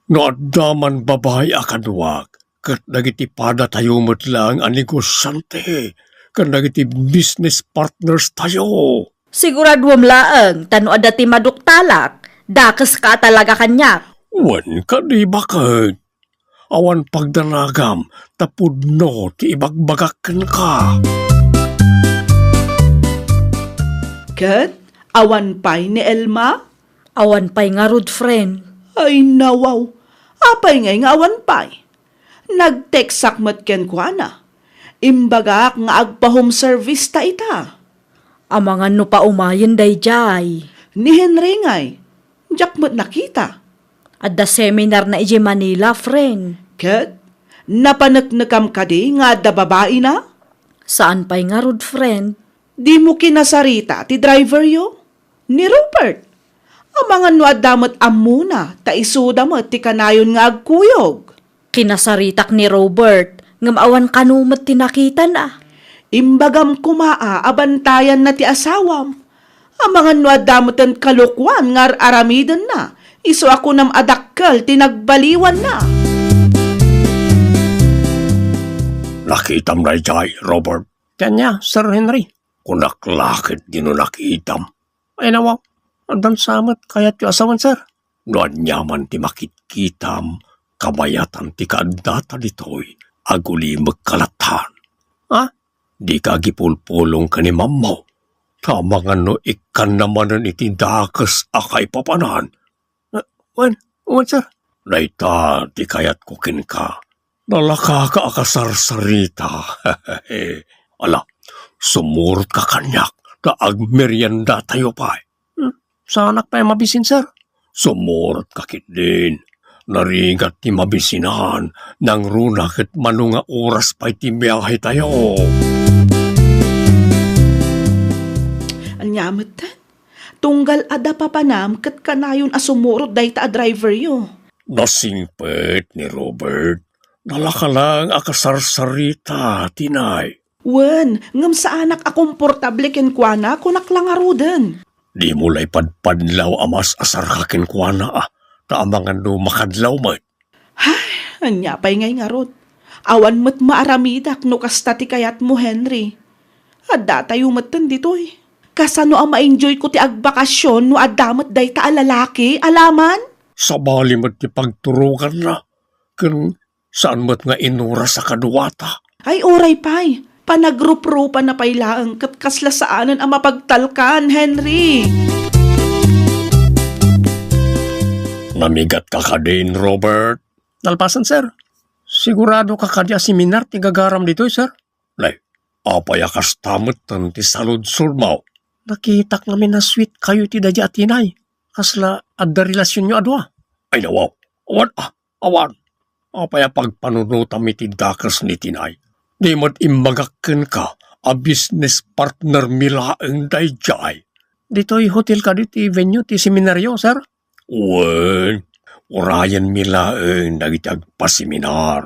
No adaman babae akaduwag. Kat nagiti pada tayo mo't lang ang negosyante. Kat nagiti business partners tayo. Siguraduam laang tano ada ti maduktalak. Dakas ka talaga kanyak. Wen ka di bakit? Awan pagdanagam tapudno ti ibagbagakan ka. Kat, awan pay ni Elma? Awan pay nga rod, friend. Ay nawaw. Apay ngay nga awan pay. Nag-text sakmat ken kwa na. Imbagak nga agpa-home service ta ita. Amangan no pa umayan day jay. Ni Henry ngay. Jakmat nakita. Adda seminar na ije Manila, friend. Kat, napanagnagam ka di nga da babae na? Saan pay nga rod, friend? Di mo kinasarita ti driver yo? Ni Rupert. Amangan no adamot amuna, ta isudamot ti kanayon nga agkuyog. Kinasaritak ni Robert, ngam awan kanumat tinakita na. Imbagam kumaa, abantayan na ti asawam. Ang mga nuadamutan kalukwan, ngar aramidan na. Iso ako nam adakkel, tinagbaliwan na. Nakitam na jay, Robert. Kanya, Sir Henry. Kunaklakit di no nakitam. Ay nawaw, andan samat kayat yu asawan, sir. Noan nyaman ti makitkitam, kabayatan ti kaadata ditoy, aguli magkalatan. Ha? Di ka gipulpulong ka ni mamaw. Tama nga no ikan namanan iti dakas akay papanan. Wan, sir. Naita, di kayat kukin ka. Nalaka ka akasarsarita. Ala, sumurot ka kanyak na agmeryanda tayo pa. Sa anak pa mabisin, sir. Sumurot ka kit din. Narigat ti mabisinan nang runakit manunga oras pa iti biyahe tayo. Anyamat tan. Tunggal ada papanam kat kanayon asumurot day ta a driver yo. Nasingpet ni Robert. Nalaka lang akasarsarita, tinay. Wen, ngam sa anak a komportable ken kuana kunak lang arudan. Di mo lay padpadlaw amas asar kakin kuana taamangan no makadlaw mat. Anya pay ngay ngarod. Awan mat maaramidak no kasta ti kayat mo, Henry. Adda tayo matan ditoy. Kasano ang ma-enjoy ko ti agbakasyon no adamat day ta alalaki, alaman? Sa bali mat ti pagturugan na. Kun saan mat nga inura sa kaduwata. Ay oray pay. Panagrup-rupa na pailaang kat kaslasaanan ang mapagtalkan, Henry. Namigat ka ka din, Robert. Nalpasan, sir. Sigurado ka kadya seminar ti gagaram dito, sir. Lay, apaya kastamot tan ti salud surmaw. Nakitak namin na sweet kayo ti dadya at tinay. Kasla adda relasyon nyo adwa. Ay nawaw, awan. Apaya pagpanunutam iti dakas ni tinay. Di mo't imbagakken ka a business partner milaeng dayjay. Dito'y hotel ka dito venue ti seminaryo, sir? Wen, orayan milaeng dagiti agpaseminar.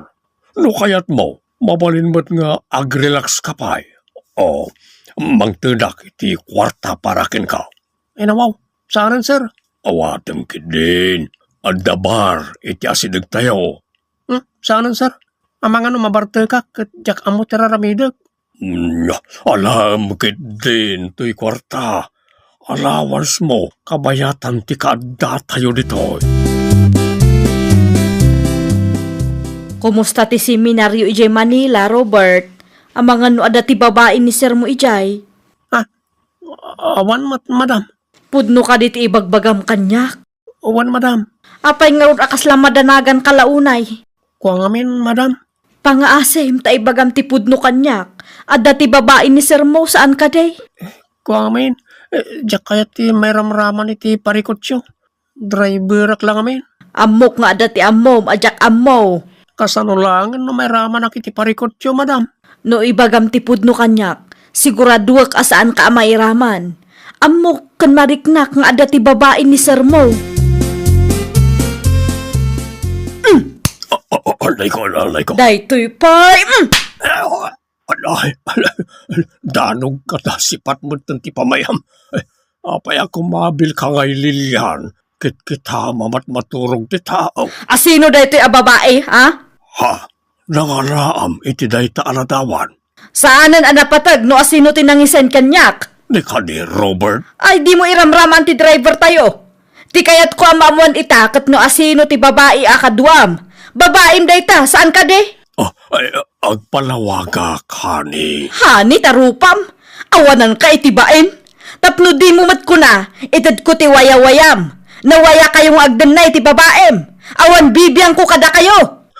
No kayat mo, mabalin mo't nga agrelax ka pa'y. O, mangtedak iti kwarta paraken ka. Ay nawaw, saan, sir? Awatem kidin, adda bar iti asidag tayo. Saan, sir? Amang ano mabarte ka, kat jak amo teraramidag. Alam kit din, to'y kwarta. Allowance mo, kabayatan ti kaadda tayo dito. Kumusta ti seminaryo ijay Manila, Robert? Ang mga no ada ti babae ni sir mo ijay. Awan madam. Pudno ka diti ibagbagam kanyak. Awan madam. Apay nga ron akas lang madanagan kalaunay. Kuang amin madam. Pangaasim ta ibagam ti pudno kanyak. Ada ti babae ni sir mo saan ka day? Kuang amin. Jak kaya ti may ramraman iti parikotyo. Driver lang amin. Amok nga ada ti amom, ajak amo. Kasano lang no may raman iti parikotyo madam. No ibagam ti pudno kanyak, siguraduak asaan ka mairaman. Amok kan mariknak nga ada ti babae ni sir mo. Alay ko. Daytoy pay. Alay. Danog ka na sipat mo ti pamayam. Apay ako mabil ka ngay Lilian. Kita mamat maturog ti tao. Asino daytoy a babae, ha? Ha? Nangaraam iti dayta aladawan. Saanan anapatag no asino tinangisen kanyak? Di ka ni Robert. Ay di mo iramraman ti driver tayo. Ti kayat ko amamuan itakat no asino ti babae akadwam. Babaim dayta, saan ka de? Agpalawaga ka ni. Hani tarupam, awanan ka itibain. Tapno di mo mat ko na, itad ko ti waya-wayam. Nawaya kayong agdan na iti babaem. Awan bibiyang ko kada kayo.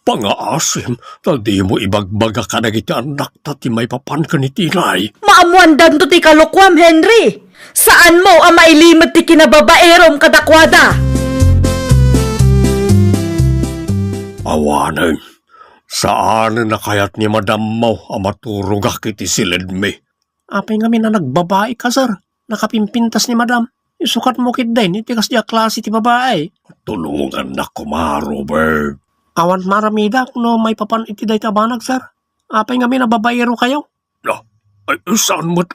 Pangaasim, di mo ibagbaga ka na iti anak ta ti may papan ka ni tinay. Maamuan danto ti kalukwam, Henry. Saan mo ang mailimot ti kinababaerom kadakwada? Awanan, saan na kayat ni madam mo ang maturugak iti silid me? Apay nga na nagbabae ka, sir. Nakapimpintas ni madam. Isukat mo kit din, iti kasya klase ti babae. Tulungan na ko Robert. Awan maramidak no may papan iti day tabanag, sir. Apay nga nababayero kayo. Ay, saan mo't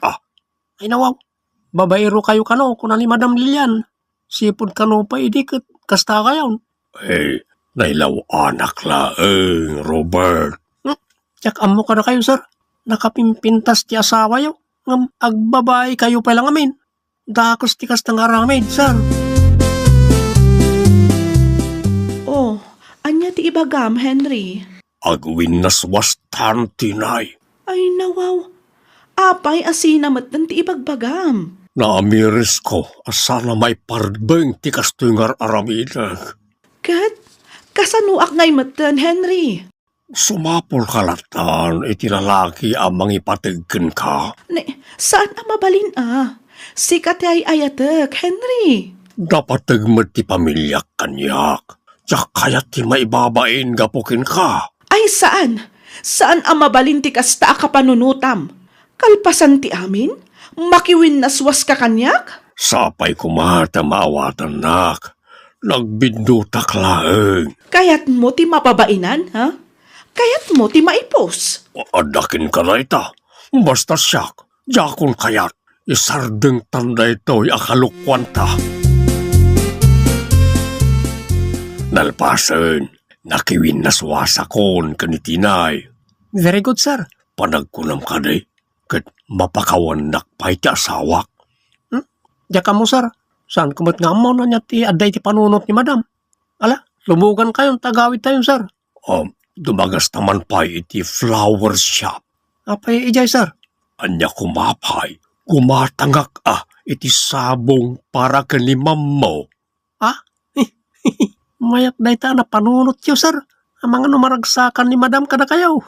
Ay nawaw, babaero kayo kano kuna ni Madam Lilian. Sipod kano pa idikit, kasta kayon. Hey, nailaw anak laeng, Robert. Tsak amo ka na kayo, sir. Nakapimpintas ti asawa yo. Ngam agbabae kayo pa lang amin. Dakos ti kasta nga ramid, sir. Oh, anya ti ibagam, Henry? Agwin naswastan tinay. Ay nawaw, apay asinamat ng ti ibagbagam. Naamiris ko, asana may parbeng ti kastoy nga aramidag. Kat, kasanuak ngay matan, Henry. Sumapol kalatan, iti lalaki amang ipatigken ka. Saan na mabalin Sikat ay ayatek, Henry. Dapat tigmat ti pamilyak kanyak. Tsak kayat ti maibabain gapukin ka. Ay saan? Saan ang mabalin ti kasta kapanunutam? Kalpasan ti amin? Makiwin naswas ka kanyak? Sapay kumata maawatan nak. Nagbindutak laeng. Kayat mo ti mapabainan, ha? Kayat mo ti maipos. Adakin ka na ita. Basta siyak. Jakon kayat. Isardeng tanda ito'y akalukwan ta. Nalpasen. Nakiwin naswasa kon kanitinay. Very good, sir. Panagkunam ka day. Kat mapakawanak pa iti asawak. Diya mo, sir. Saan kumat nga mo na niya ti aday ti panunot ni madam? Ala, lumugan kayong tagawid tayo, sir. Dumagas naman pa iti flower shop. Apay ijay, sir? Anya kumapay. Kumatangak iti sabong para kanimam mo. Mayak day ta na panunot yo, sir. Ang mga numaragsakan ni madam kada kayaw.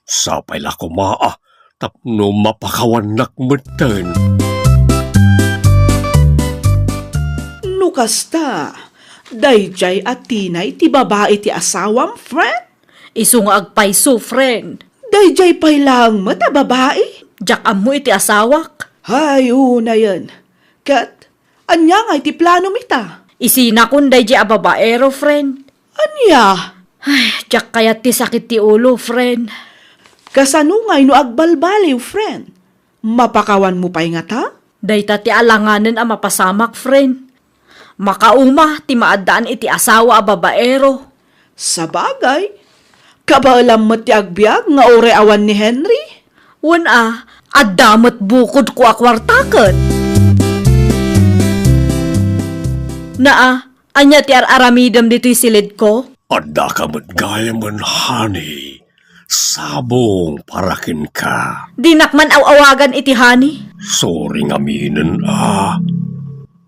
Sapay la kumaa. Tapno mapakawanak matan. Nukasta, dayjay at tinay ti babae ti asawam, friend? Isu nga agpayso, friend. Dayjay pay lang mata babae? Jak amo iti asawak. Hay, una yan. Kat, anya nga iti plano mita? Isina kunday di ababaero, friend. Anya? Ay, jak kayat ti sakit ti ulo, friend. Kasanungay no agbalbaliw, friend. Mapakawan mo pa'y nga ta? Dayta ti alanganan ang mapasamak, friend. Makauma ti maadaan iti asawa a babaero. Sa bagay, kabaalam mo ti agbyag nga ore awan ni Henry? Wan adamot bukod ko akwartaket. Anya ti aramidam dito'y silid ko? Adda ka gaya man, honey. Sabong parakin ka. Dinakman awagan iti hani. Sorry nga minen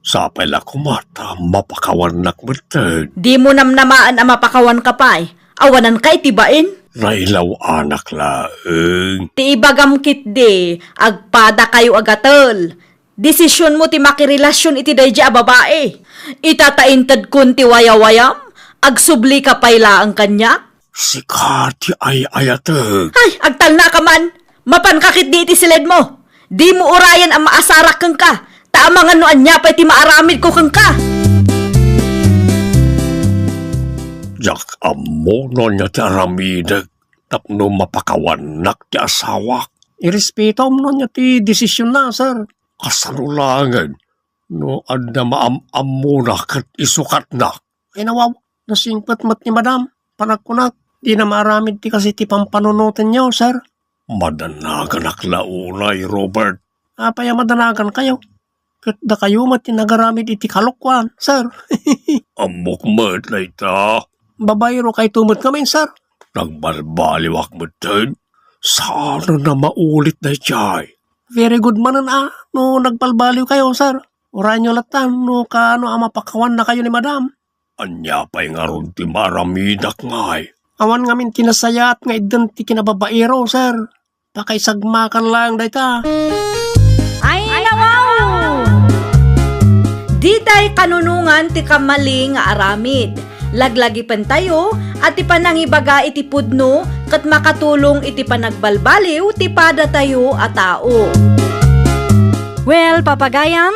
Sapay la kumata, mapakawanak matan. Di mo namnamaan ang mapakawan ka pa Awanan ka itibain. Nailaw anak laeng. Ti ibagam kit de, agpada kayo agatol. Desisyon mo ti makirelasyon iti dayja a babae. Itataintad kun ti wayawayam, agsubli ka payla ang kanya. Si Kati ay ayatag. Ay, agtal na ka man. Mapankakit di iti silid mo. Di mo urayan ang maasarak kang ka. Taamang anoan niya pa iti maaramid ko kang ka. Jak amo no niya ti aramidag. Tapno mapakawanak ti asawak. Irespeto mo niya ti desisyon na, sir. Kasarulangan. No, adda maam-am mo na kat isukat na. Ay nawaw, nasingpat mat ni madam. Panagkunak. Di na maramid ti kasi ti pampanunutin niyo, sir. Madanagan aklaunay, Robert. Apaya madanagan kayo. Kat da kayo mat tinagaramid iti kalukwan, sir. Amok mat na ita. Babayro kay tumot kami, sir. Nagbalbaliwak mo din. Sana na maulit na jay. Very good manan no nagbalbaliw kayo, sir. Urayan nyo latan, no kaano mapakawan na kayo ni madam. Anya pa'y nga ron ti maramidak ngay. Awan nga min kinasayat nga idan ti kinababaero, sir. Pakaisagmakan lang dayta. Ay, nawaw! Di day kanunungan ti kamali nga aramid. Laglagi pan tayo at ti panangibaga iti pudno kat makatulong iti panagbalbaliw ti pada tayo a tao. Well, papagayam,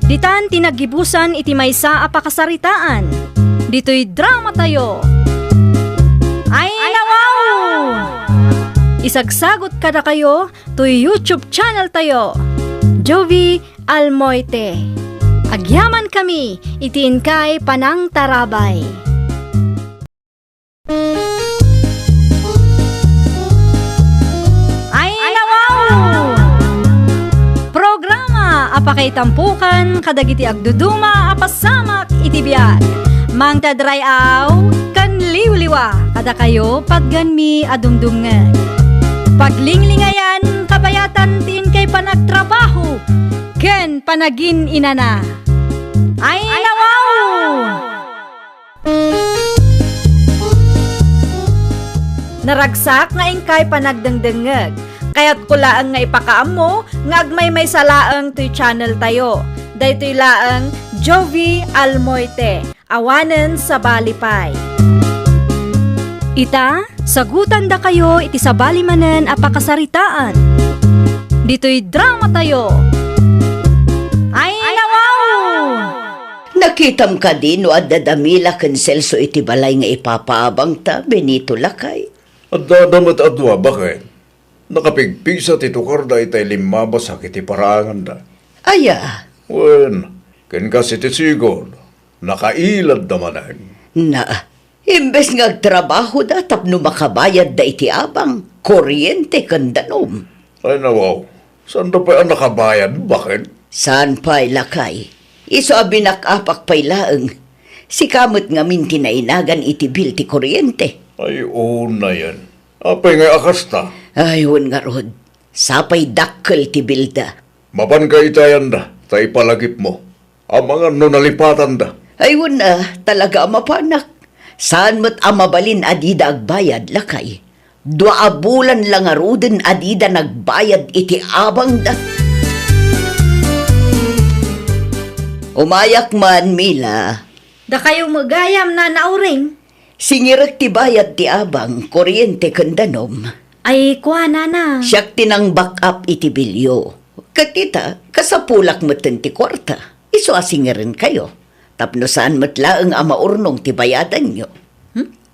ditan tinagibusan iti maysa a pakasaritaan. Dito'y drama tayo. Ay, nawaw! Isagsagot kada kayo to YouTube channel tayo, Jovi Almoite. Agyaman kami, itiin kay Panang Tarabay. Ay nawaw! Programa apakay tampukan kadagiti agduduma apasamak itibiyag. Mang tadrayaw kan liwliwa kada kayo pagganmi adumdumngan. Paglinglingayan kabayatan tin kay panagtrabaho ken panagin inana. Ay nawaw! Naragsak nga ingkay panagdengdengeg. Kaya't kulaang nga ipakaam mo nga agmay may salaang to'y channel tayo. Daytoy laang Jovi Almoite. Awanen sa Balipay. Ita, sagutan da kayo iti sa balimanen apakasaritaan. Dito'y drama tayo. Ay nawaw! Nakitam ka din no at dadamila ken Celso iti balay nga ipapaabang ta, Benito Lakay. At dadamat adwa, bakit? Nakapigpisa ti tukar da itay limabas iti paraangan da. Aya, Wen, ken kasi ti sigol, nakailad damanan. na, imbes nga agtrabaho da tapno makabayad da iti abang, kuryente kandanom. Ay nawaw, saan da pa ang nakabayad? Bakit? Saan pa'y Lakay? Iso abinakapak pa'y laeng. Si kamot nga minti na inagan iti bil ti kuryente. Ay, una yan. Apay nga akasta. Ayun nga rod, sapay dakkel ti bilda. Mapan ka itayan da, tay palagip mo. Ang mga nunalipatan da. Ayun na, talaga mapanak. Saan mo't amabalin adida agbayad, Lakay? 2 bulan lang aruden adida nagbayad iti abang da. Umayak man, Mila. Da kayo magayam na nauring. Singirak ti bayad ti abang, kuryente kandanom. Ay kuha na. Siyak tinang back up iti bilyo. Katita, kasapulak mo ti kwarta. Iso asingirin kayo. Tapno saan matlaang amaurnong ti bayadan nyo.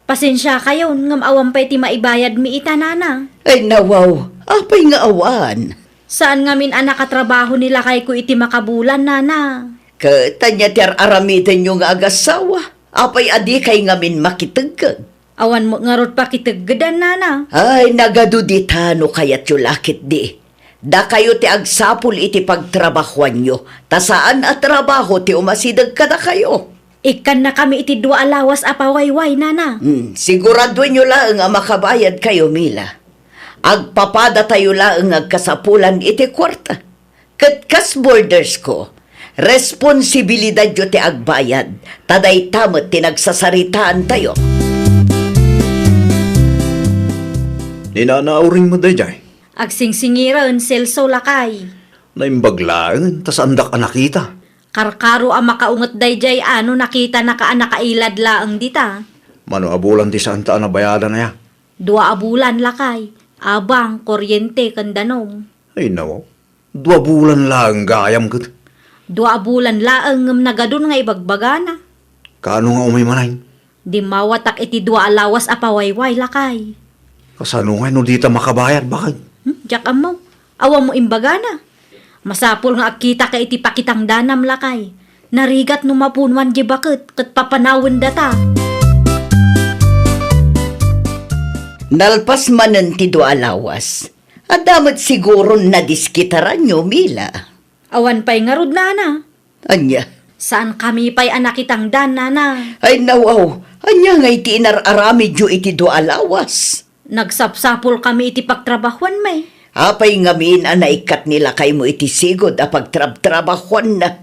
Pasensya kayo, ngam awan pa'y ti maibayad mi ita nana. Ay nawaw, apay nga awan. Saan ngamin anak katrabaho nila kay ko iti makabulan nana? Katanya ti aramitan nyo nga agasawa. Apay adi kay ngamin makitagkag. Awan mo nga rod pa kitaggadan nana. Ay nagaduditano kayat yu lakit di. Da kayo ti agsapul iti pagtrabahuan nyo. Ta saan at trabaho ti umasidag kada kayo. Ikan na kami iti 2 alawas apawayway nana. Sigurado nyo lang ang makabayad kayo, Mila. Agpapada tayo lang agkasapulan iti kwarta. Katkas borders ko, responsibilidad nyo ti agbayad, taday tamot tinagsasaritaan tayo. Ninanauring mo da jay. Agsingsingiran Celso Lakay. Naimbaglaan, tas andak anakita. Karkaro ang makaungot dayjay ano nakita nakailad laang dita. Mano abulan ti saan taan na bayadan na ya. 2 bulan Lakay. Abang, kuryente, kandanom. Ay nawaw, 2 bulan lang gayam kat. 2 bulan laang ngam nagadun nga ibagbagana. Kaano nga umay manay? Di mawatak iti 2 alawas apawayway Lakay. Kasano nga no dita makabayad, bakit? Diyak mo, awa mo imbagana. Masapol nga akita ka iti pakitang danam Lakay. Narigat no mapunwan di bakit kat papanawin data. Nalpas manen ti 2 alawas. At damat siguro nadiskitaran nyo, Mila. Awan pa'y nga rod nana. Anya, Saan kami pa'y anakitang dan nana. ay nawaw, anya nga iti inararami nyo iti 2 alawas. Nagsapsapol kami iti pagtrabahuan may. Apay ngamin anaikat nila kay mo iti sigod a pagtrab-trabahuan na.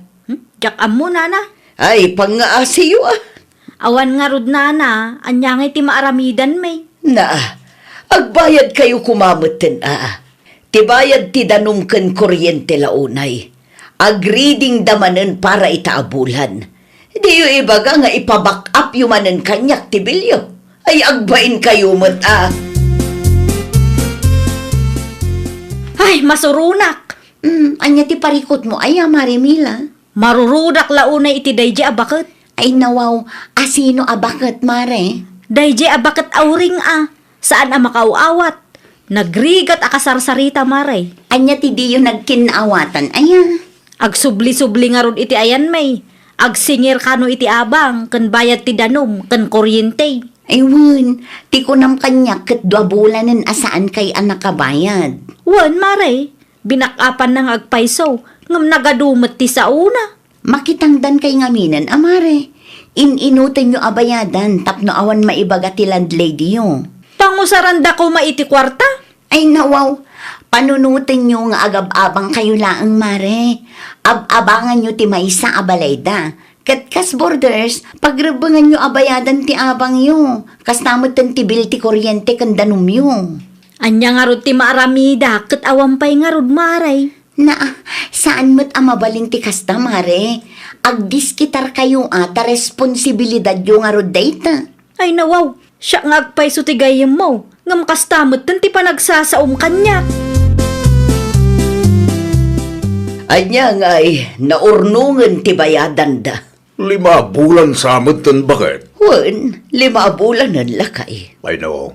Diyak mo nana. Ay, pangaasiyo ah. Awan nga rod nana, anya nga iti maaramidan may. Na, agbayad kayo kumamutin ah. Tibayad ti danum ken kuryente launay. Agreading damanen para itaabulan. Di yu ibaga nga ipaback up yumanen kanyak ti bilyo. Ay agbain kayo mat ah. Ay, masurunak. Anya ti parikot mo ay Marimila. Marurudak launay iti dayje abakit. Ay nawaw, asino abakat mare? Dayje abakit awring Saan ang makauawat? Nagrigat akasarsarita, Maray. Anya ti diyo nagkinaawatan, aya. Agsubli-subli nga ron iti ayan may. Agsingir kano iti abang, kan bayad ti danom, kan kuryente. Ayun, ti ko nam kanya kat 2 bulanan asaan kay anak kabayad. Wan, Maray. Binakapan ng agpaiso, ngam nagadumot ti sa una. Makitangdan kay ngaminan, amare. Inutin nyo abayadan, tapno awan maibaga ti landlady yo. Pangusaranda ko maiti kwarta. Ay nawaw, panunutin nyo nga agab-abang kayo laang mare. Ab-abangan nyo ti maysa abalayda. Katkas borders, pagrebangan nyo abayadan ti abang yo. Kastamot ten ti bil ti kuryente kandanum yo. Anya nga rod ti maaramida, kat awampay nga rod, Maray. Na, saan mo't amabalin ti kasta mare? Agdiskitar kayo ata responsibilidad yo nga rod dayta. Ay nawaw, siya nga agpaiso ti gayem mo. Ngam kastamot ten ti panagsasaom kanya. Anya nga'y naurnungan ti bayadan da. 5 bulan samot tan bakit? Wan, 5 bulanan lakay. Ay no,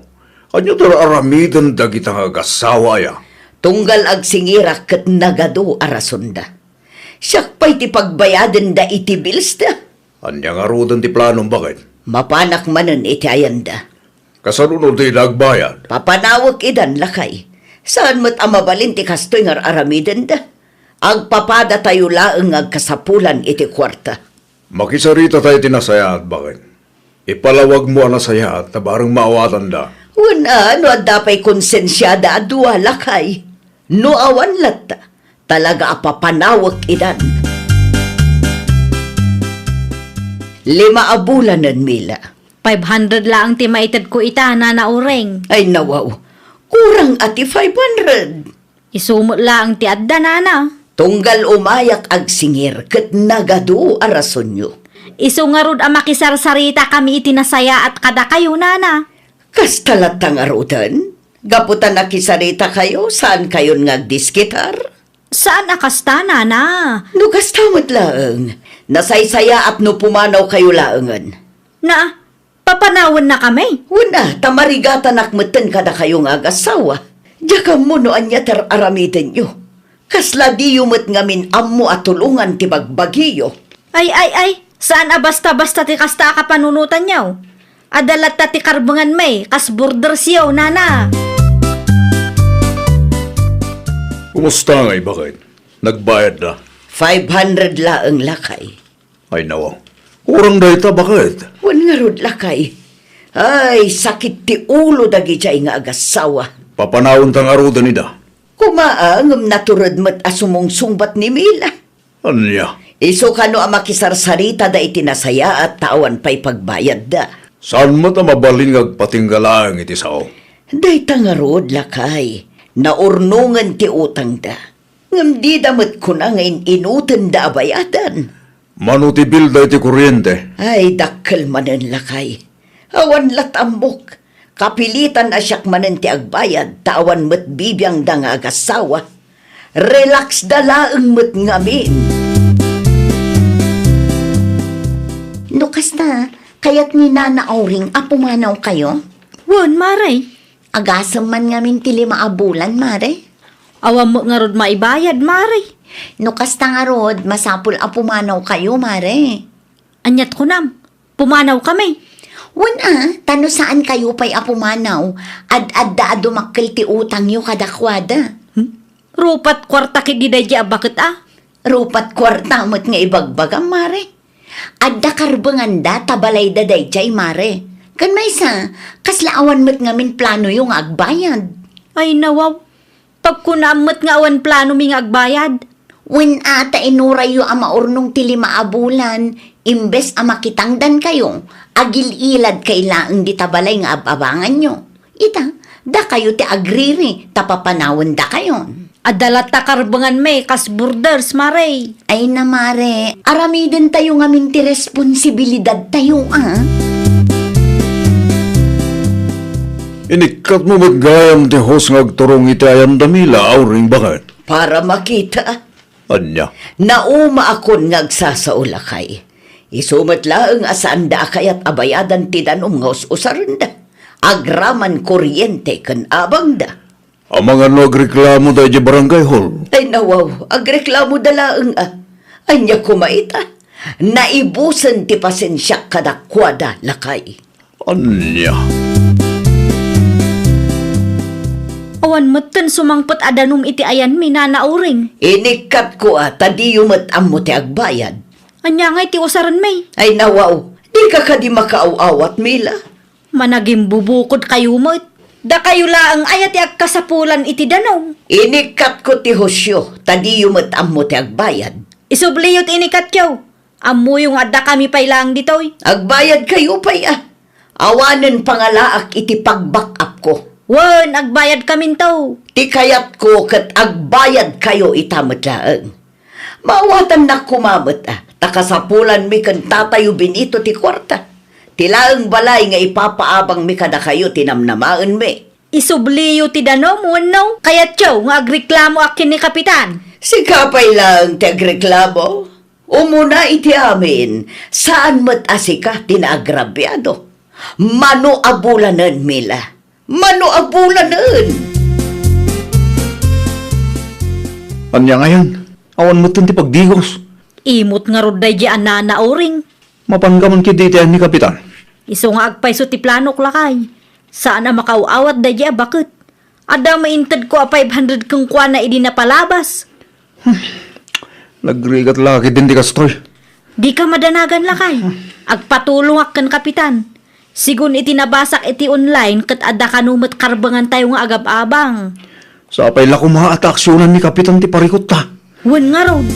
anyo tara aramidan dagita nga gasawa ya. Tunggal agsingirak kat nagado arasunda. Siyak pa'y ti pagbayadan da iti bills da. Anya nga rudan ti planong bakit? Mapanak manan iti ayanda. Kasanunod ti nagbayad. Papanawag idan lakay. Saan mo't amabalin ti kastoy nga aramidan da? Agpapada tayo laeng agkasapulan iti kwarta. Makisarita tayo tinasayat bakit? Ipalawag mo ang nasayat na barang maawatan da. Una, no adapay konsensyada adwa lakay. No awan lata, talaga apapanawag idan. 5 abulanan mila. 500 lang ti maitad ko ita na naureng. Ay nawaw, kurang ati 500. Isumot lang ti adda nana. Tunggal umayak agsingir ket nagadu arason nyo. Isu nga rod ang makisarsarita kami itinasaya at kada kayo nana. Kastalatang arutan? Gaputan na kisarita kayo, saan kayon ngagdiskitar? Saan akasta nana? No kastamot laeng, nasaysaya at no pumanaw kayo laengan. Na, papanawan na kami. Una, tamarigatan akmeten kada kayong agasawa. Diya mo no anya ter aramitin nyo. Kasla di yumot ngamin ammo at tulungan ti bagbagiyo. Ay, saan basta-basta ti kasta ka panunutan niyaw? Adalat ta ti karbangan may, kas border siyaw, nana. Kumusta ngay bakit? Nagbayad na. 500 laeng lakay. Ay nawa, kurang dayta bakit? Wan nga rod lakay. Ay, sakit ti ulo dagi jay nga agasawa. Papanawon tang arudan nida. Kumaangam naturod mat asumong sungbat ni Mila. Anya, Iso kano ang makisarsarita da itinasaya at tawan pa'y pagbayad da. saan mo ta mabalin ngagpatinggalaang iti sao? Day tangarod lakay, naurnungan ti utang da. Ngam di damat ko na ngayon inutan da abayadan. Manuti bilda iti kuryente. Ay, dakkel manen lakay. Awan latambok. Kapilitan asyak manen ti agbayad, tawan met bibiyang da nga agasawa. Relax da laeng met ngamin. No kasta, kayat ni Nana Auring apumanaw kayo? Wan, Maray. Agasam man ngamin ti 5 abulan, mare. Awa mo nga rod maibayad, Maray. No kasta nga rod, masapul apumanaw kayo, mare. Anyat ko nam, pumanaw kami. Wana, tano saan kayo pa'y apumanaw? Ad-adda dumakkel ti utang yo kadakwada. Rupat kwarta kididadya bakit Rupat kwarta mo't nga ibagbagam, mare. Adda karbangan da, tabalay da dayjay, mare. Kan may sa, kaslaawan mo't ngamin plano yung agbayad. Ay nawaw, pagkunamot nga awan plano ming agbayad. When ata inuray yo ang maurnong ti 5 abulan, imbes ang makitangdan kayo, agil-ilad kailaang di tabalay nga ababangan nyo. Ita, da kayo ti agriri, tapapanawan da kayo. Adalat ta karbangan may, kas borders, Maray. Ay na mare, aramiden tayo ngamin ti responsibilidad tayo, Inikat mo maggayam ti hos ngagturong iti ayan damila, Auring bakit? Para makita, Anya, nauma akon ngagsasaulakay. Isumat laeng asaan da kayat abayadan ti danom nga usaran da. Agraman kuryente kan abang da. Ang mga nagreklamo dahil di barangay hall. Ay nawaw, agreklamo dalaang Anya kumaita. Naibusan ti pasensya kadakwada lakay. Anya? Awan matan sumangpot adanum iti ayan minanauring. Inikat ko tadiyumat ammo ti agbayad. Anya nga iti usaran may. Ay nawaw, di ka kadi makaaw-awat mila. Managing bubukod kayo mo. Da kayo laang ayat ti agkasapulan iti danaw. Inikat ko ti Hosyo, tadiyumat ammo ti agbayad. Isubliyot inikat kyaw. Ammo yung adda kami pay lang ditoy. Agbayad kayo pay Awanen pangalaak iti pag-back up ko. Wan, agbayad kami taw. Ti kayat ko kat agbayad kayo itamat laang. Mawatan na kumamot takasapulan mi kan tatayo binito ti kwarta. Tilaang balay nga ipapaabang mi kada kayo tinamnamaan mi. Isubliyo ti danaw mo no. Kaya tiyaw nga agreklamo akin ni kapitan. Si kapay lang ti agreklamo. Umuna iti amin, saan mat asika tinagrabyado. Mano abulanan mila. Mano abulanan. Anya ngayon? Awan mo ti pagdigos. Imot nga roday di ananauring. Mapanggaman kiti iti ni kapitan. Iso nga agpayso ti planok lakay. Saan na makauawat da di bakit? Ada maintad ko 500 kung kwa na idi napalabas. Nagrigat laki din di kastoy. Di ka madanagan lakay. Agpatulong akan kapitan. Sigun iti nabasak iti online kat ada kanumat karbangan tayo nga agab-abang. Sa apay la kumaha at aksyonan ni kapitan ti parikot ta. Wan nga road.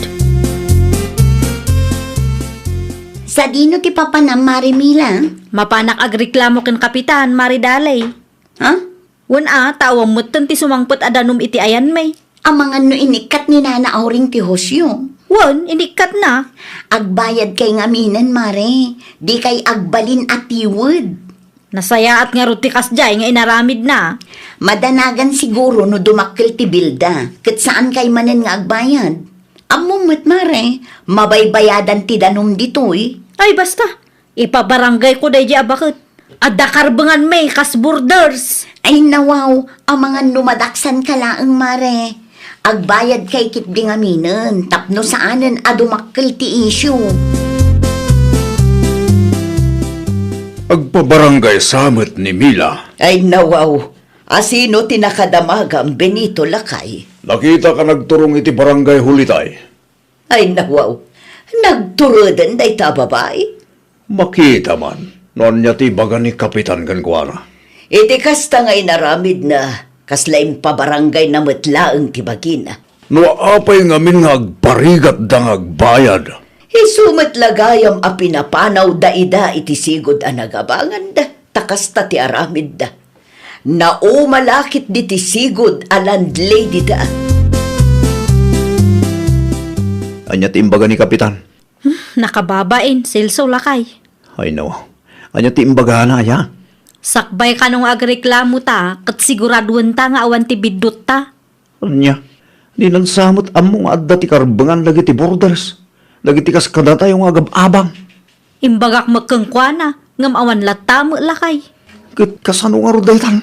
Sa dino ti papanam, Marimila? Mapanak agreklamo ken kapitan maridalay. Ha? Wan tawam mo ti sumangpot adanum iti ayan may. Ang mga no inikat ni Nana Auring ti Hosyo. Wan, inikat na. Agbayad kay ngaminan, Mare. Di kay agbalin at tiwod. Nasaya at nga rutikas jay nga inaramid na. Madanagan siguro no dumakil ti bilda. Kat saan kay manen nga agbayad? Amumot, Mare. Mabaybayadan ti danum ditoy. Ay basta, ipabarangay ko day di abakit. Adda karbangan may kas borders. Ay nawaw, ang mga numadaksan ka laang, Mare. Agbayad kay kitdi ngaminan. Tapno saanan adumakil ti issue. Agpabarangay samot ni Mila. Ay nawaw, asino tinakadamagang Benito Lakay. Nakita ka nagturong iti barangay hulitay. Ay nawaw, nagturudan day ta babae. Makita man. Noon niya ti baga ni kapitan Gankwana. Iti kasta nga inaramid na kaslaing pabarangay na matlaang tibagina. No apay ngamin nga agparigat da nga agbayad. Isumat lagayam a pinapanaw da ida iti sigod a nagabangan da, takasta ti aramid da. Naumalakit di ti sigod a landlady da. Anya ti imbaga ni kapitan. Nakababain, silso lakay. Ay nawa. Anya ti imbaga na ya. Sakbay ka nung agreklamo ta, kat siguraduan ta nga awan ti bidot ta. Anya. Di nang samot among adda ti karbangan lagi ti borders. Lagi ti kas kada tayo nga agab-abang. Imbagak magkangkwana, ngam awan latamo lakay. Kit kasano nga rodaytan.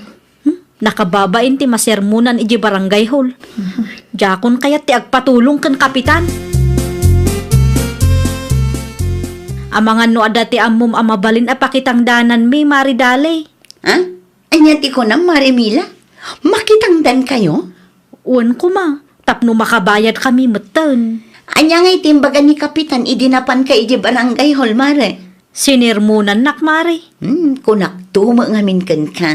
Nakababain ti masermunan iji barangay hall. Jakon kaya ti agpatulong kan kapitan. Amangan no adati amum amabalin apakitang danan mi maridale. Ha? Anya ti ko na, Marimila? Makitangdan kayo? Uwan ko ma, tapno makabayad kami matan. Anya nga itimbaga ni Kapitan, idinapan ka iji barangay hall, Mare. Sinirmunan nak mari. Kunak tuma ngamin kan ka.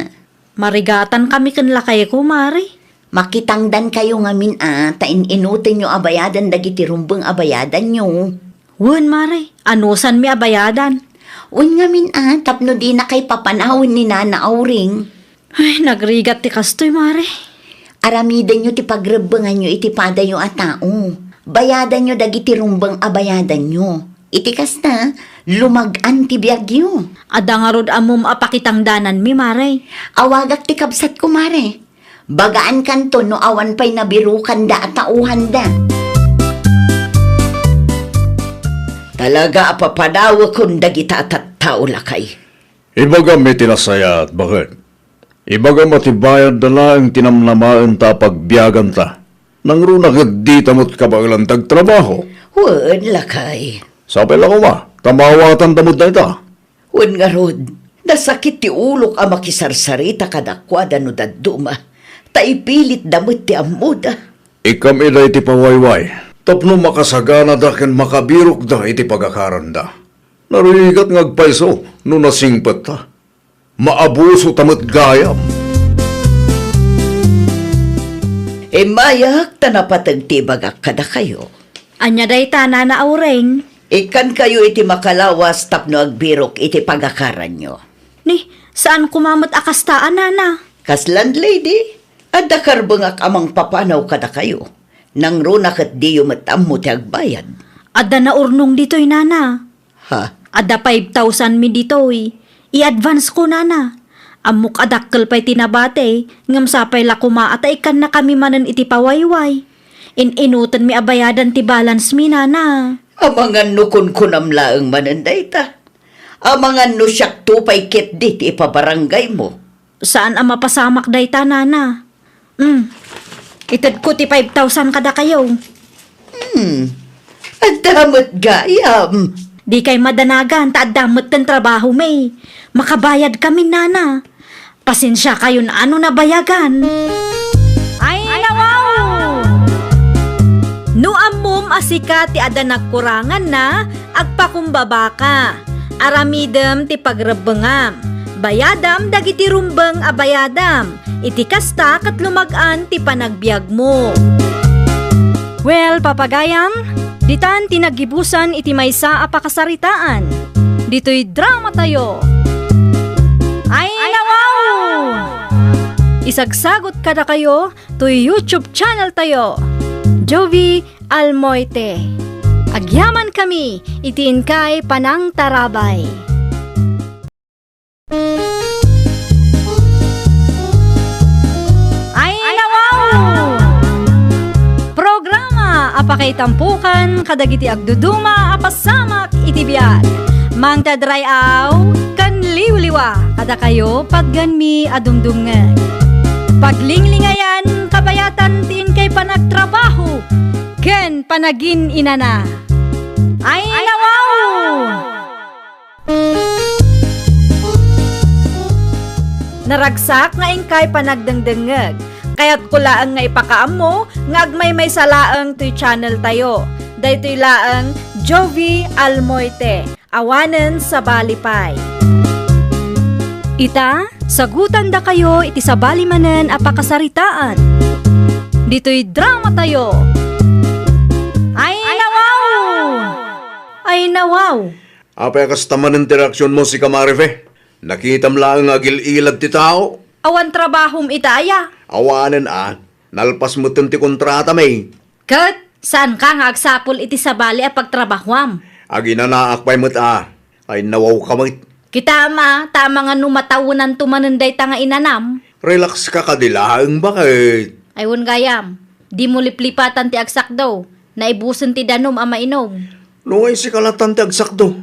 Marigatan kami kan lakay ko mari. Makitangdan kayo ngamin tain inutin nyo abayadan dagiti rumbeng abayadan nyo. Uwan mari, anusan mi abayadan. Un ngamin tapno di na kay papanawin ni Nana Auring. Ay, nagrigat ti kastoy mari. Aramidan nyo ti pagrebengan nyo iti pada nyo tao. Bayadan nyo dagiti rumbeng abayadan nyo. Iti kasta, lumagan ti biyagyo. Ada nga rod amum apakitang danan mi mari. Awagak ti kabsat ko, Mare. Bagaan kanto no awan pa'y nabirukan da at tauhan da. Talaga apapadawa kung dagita at tao lakay. Ibaga may tinasaya at bakit? Ibaga matibayan dala ang tinamnamaan ta pagbiyagan ta. Nang runa di tamot ka ba ilang tagtrabaho? Wan lakay. Sabi lang ko ma, tamawatan tamot na ita. Wan nga rod. Nasakit ti ulok ang makisarsarita kadakwada no daduma. Taipilit damot ti amuda. Ikam ida iti pawayway. Tapno makasagana da ken makabirok da iti pagakaran da. Narigat ngagpaiso no nasingpat ta. Maabuso tamot gayam. Mayak tanapatag ti bagak kada kayo. Anya dayta nana Aureng. Ikan kayo iti makalawas tapno agbirok iti pagakaran nyo. Ni, saan kumamot akastaan nana? Kas landlady, adda karbengak amang papanaw kada kayo. Nang runa kat diyo matammo ti agbayad. Adda na urnong dito'y nana. Ha? Adda 5,000 mi dito'y. I-advance ko nana. Amok adakkel pa'y tinabate. Ngam sapay la kumaata ikan na kami manan iti pawayway. Inutan mi abayadan ti balance mi nana. Amangan no kun kunamlaang mananday ta. Amangan no siyak tupay kit dit ipabarangay mo. Saan ang mapasamak dayta nana? Itad ko ti 5,000 kada kayo. Adamot gayam. Di kay madanagan, taadamot ng trabaho may. Makabayad kami, nana. Pasensya kayo na ano na bayagan. Ay, nawaw! No amom asika ti ada nagkurangan na, agpakumbaba ka. Aramidem ti pagrabengam. Bayadam dagiti rumbeng abayadam. Iti kasta kat lumagan ti panagbiag mo. Well, papagayam, ditan tinagibusan iti maysa a pakasaritaan. Dito'y drama tayo. Ay, nawaw! Isagsagot kada kayo to YouTube channel tayo. Jovi Almoite. Agyaman kami, itiin kay Panang Tarabay. Ay, nawaw! Programa apakay tampukan kadagiti agduduma apasamak iti biag. Mang tadrayaw kan liwliwa kada kayo pagganmi adumdumngeg. Paglinglingayan kabayatan tiin kay panagtrabaho ken panagin inana. Ay, nawaw! Naragsak nga ingkay panagdengdengeg. Kaya't kulaang nga ipakaam mo, nga agmay may salaang to'y channel tayo. Daytoy laang Jovi Almoite, awanen sa balipay. Ita, sagutan da kayo iti sa balimanen apakasaritaan. Dito'y drama tayo. Ay, nawaw! Ay, nawaw! Apay kastaman ng interaksyon mo si Kamarife. Nakitam lang ang agil-ilad ti tao. Awan trabahom itaya. Awanan nalpas mo ti kontrata may. Kat, saan ka nga agsapol iti sabali a pagtrabahwam? Aginanaak pa'y ay nawaw kamit. Kita tama nga numatawunan tumanunday ta nga inanam. Relax ka kadilaang bakit? Aywan gayam, di mo liplipatan ti agsak daw. Naibusan ti danom ama inom. Nungay si kalatan ti agsakdo.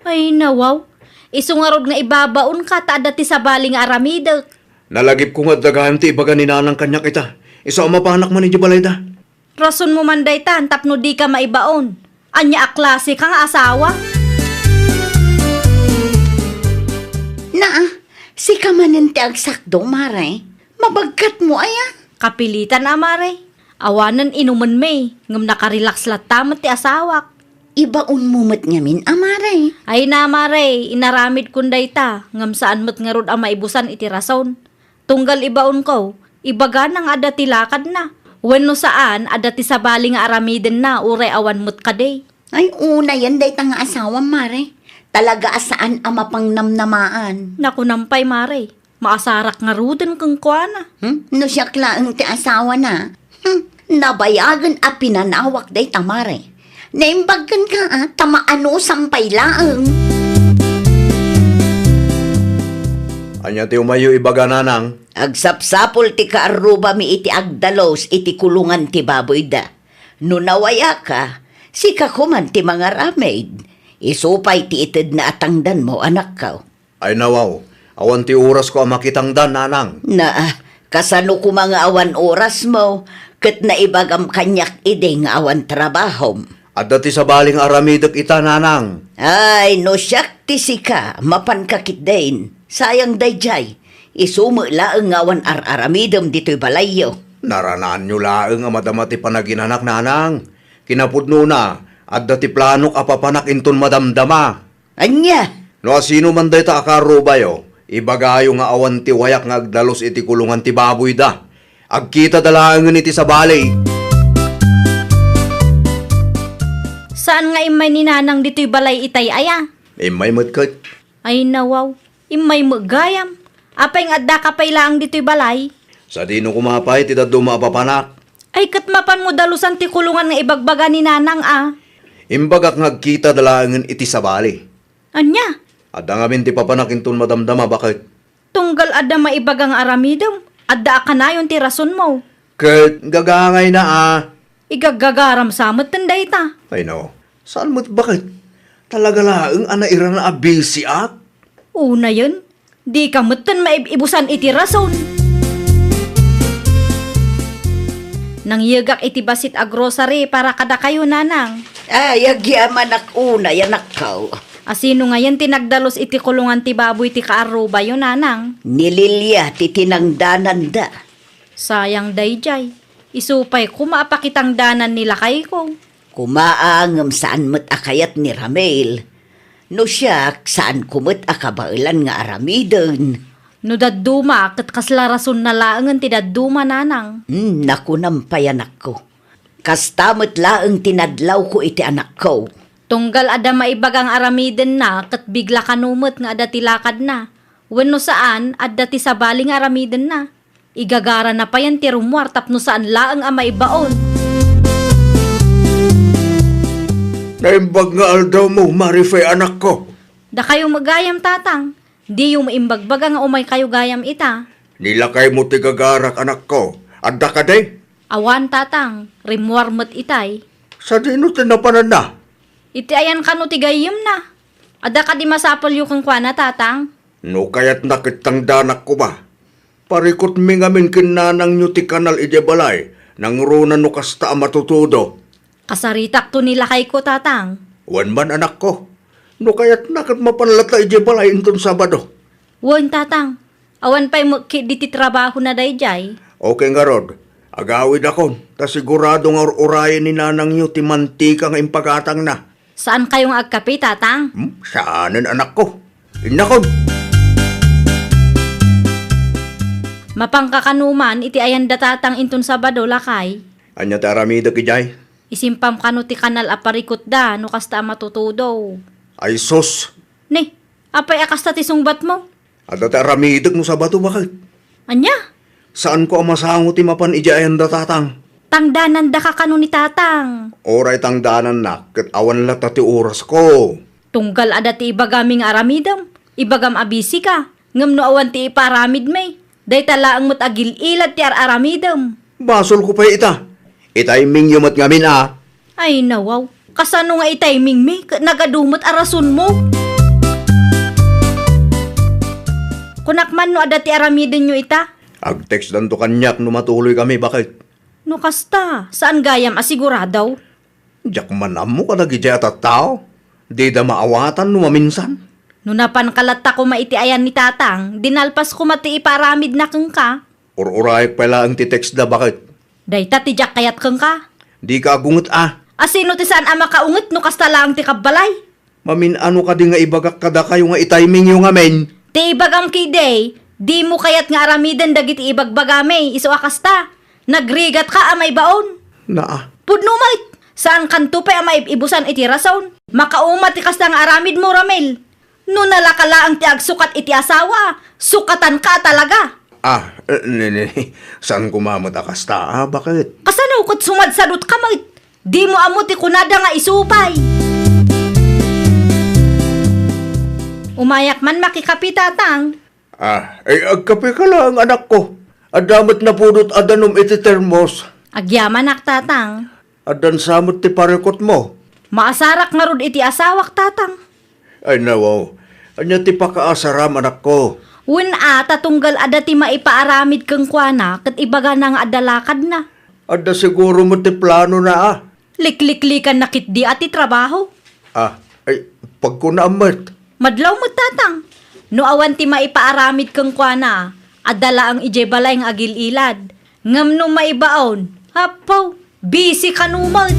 Ay nawaw, isungarod nga ibabaon ka taada ti sabali nga aramidek. Nalagip ko nga dagahan ti ibaga ni nanang kanya kita. Isa mapanak man ni Balayda. Rason mo man daytan, tapno di ka maibaon. Anya aklase ka nga asawa. Si kamanin ti agsakdo, Mare. Mabagkat mo, aya. Kapilitan amare. Awanan inuman may, ngam nakarelax latamat ti asawak. Ibaon mo mat ngamin, Mare. Ay na mare, inaramid kun dayta, ngam saan mat ngarod ang maibusan iti rason. Tunggal ibaon ko, ibaga nang ada ti lakad na. Wenno saan, ada ti sabali nga aramiden na, uray awan mo't kaday. Ay, una yan day nga asawa, Mare. Talaga asaan ang mapangnamnamaan. Naku nampay mare, maasarak nga ruden kang kuana. No siya klaang ti asawa na. Nabayagan a pinanawak day Mare. Naimbagan ka tamaano sampay laang. Anya ti umayo ibaga nanang. Agsapsapol ti kaaruba mi iti agdalos iti kulungan ti baboy da. No nawaya ka, si kakuman ti mga ramaid. Isupay ti ited na atangdan mo, anak ka. Ay nawaw, Awan ti oras ko ang makitang dan, nanang. Kasano ko mga awan oras mo, kat naibagam kanyak ide nga awan trabaho. At dati sa baling aramidok ita, nanang. Ay, no siyak ti sika, mapankakit din. Sayang dayjay, isumula ang awan ar-aramidom dito'y balayo. Naranaan nyo laeng ang madamati panaginanak, nanang. Kinapudno na, at dati planok apapanak inton madamdama. Anya, No asino man day ta akarubayo, ibagayo nga awan ti wayak nga agdalos iti kulungan ti baboy da. Agkita dalaangan iti sa balay. Saan nga imay ni nanang dito'y balay itay aya? May matkat. Ay nawaw, imay magayam. Apay nga adda ka pay lang dito'y balay. Sa dino kumapay, ti daddo mapapanak. Ay katmapan mo dalusan ti kulungan nga ibagbaga ni nanang Imbagak nga agkita dalaangan iti sa balay. Anya? At ang amin ti papanak inton madamdama, bakit? Tunggal adda maibagang aramidom. Adda ka na yung ti rason mo. Kat gagangay na Igagagaram samot tanday ta. Ay no, saan mo't bakit? Talaga laeng anaira na abisi at? Una yun, di ka mutan maibusan iti rason. Nang yagak iti basit a grocery para kada kayo nanang. ay, agyaman ak una, yanak kao. Asino ngayon tinagdalos iti kulungan ti baboy ti kaaruba yun nanang. Nililya ti tinangdanan da. Sayang dayjay. Isupay kumapakitang danan nila kay ko. Kumaangam saan mo't akayat ni Ramel. No siyak, saan kumot akabailan nga aramidon. No dadduma kat kasla rason na laangan ti dadduma nanang. Naku nampayan ako. Kastamot laang tinadlaw ko iti anak ko. Tunggal ada maibagang aramiden na kat bigla kanumot nga ada tilakad na. Wenno saan ada ti sabaling aramiden na. Igagara na pa yan ti rumuar tapno saan laang ang maibaon. Naimbag nga aldaw mo, Marifay anak ko. Da kayo magayam tatang. Di yung maimbagbaga nga umay kayo gayam ita. Nilakay mo ti gagarak anak ko. Adda ka day? Awan tatang, rumuar mo't itay. Sa dino tinapanan na? Iti ayan kano ti gayam na. Ada ka di masapol yung kong kwa na tatang. No kaya't nakitang danak ko ba? Parikot mi ngamin kinanang nyo ti kanal balay, nang runa no kasta matutudo. Kasaritak to nila kay ko tatang. Wan man anak ko, no kaya't nakat mapanlata balay inton Sabado. Wan tatang, awan pa'y diti trabaho na dayjay. Okay nga rod, agawid ako, ta sigurado nga urayan ni nanang nyo ti mantika nga impagatang na. Saan kayong agkape tatang? Saanan anak ko? Inakod! Mapangkakanuman iti ayan datatang inton Sabado lakay. Anya ti aramida kijay? Isimpam kano ti kanal aparikot da no kasta matutudo. Ay sos! Ne, apay akasta ti sungbat mo? At ti aramidag mo Sabado bakit? Anya? Saan ko amasango ti mapan ijayan datatang? Tangdanan da ka kano ni tatang. Oray tangdanan na, kat awan lata ti oras ko. Tunggal ada ti ibagaming aramidam. Ibagam abisi ka. Ngam no awan ti iparamid may. Day talaang mo't agil ilat ti aramidam. Basol ko pa ita. Itiming yumat ngamin Ay nawaw. Kasano nga itiming mi? Nagadumot arason mo. Kunakman no ada ti aramidin nyo ita. Ag-text dan to kanyak no matuloy kami, bakit? No kasta, saan gayam asiguradaw? Diyak manam mo ka nagijay at tao. Di da maawatan no maminsan. No napankalata ko maitiayan ni tatang, dinalpas ko mati iparamid na kang ka. Uray pala ang ti-text da, bakit? Dayta ti jak kayat kang ka. Di ka agungot Asino ti saan ama kaunget no kasta lang ti kabalay? Mamin ano ka di nga ibagak kada kayo nga itiming yung amen. Ti ibagam kiday, di mo kayat nga aramidan dagiti ibagbagame, iso akasta. Nagrigat ka amay baon. Pudno mait, saan kanto pa amay ibusan iti rason? Makaumat ti kasta nga aramid mo Ramel. No nalakala ang ti agsukat iti asawa, sukatan ka talaga. Saan kumamot akasta, bakit? Kasano kat sumadsadot ka mait? Di mo amo ti kunada nga isupay. Umayak man makikapi tatang. Agkape ka lang, anak ko. Adamat na pudot adanom iti termos. Agyaman ak tatang. Adan samot ti parekot mo. Maasarak nga rod iti asawak tatang. Ay nawaw, anya ti pakaasaram anak ko. Tatunggal ada ti maipaaramid kang kuana kat ibaga na nga adalakad na. Ada siguro mo ti plano na Likliklikan na kit di ati trabaho. Ay, pag ko naamat. Madlaw mo tatang. No awan ti maipaaramid kang kuana, adala ang ijebalay ng agililad. Ngam no maibaon, hapaw, busy ka numal.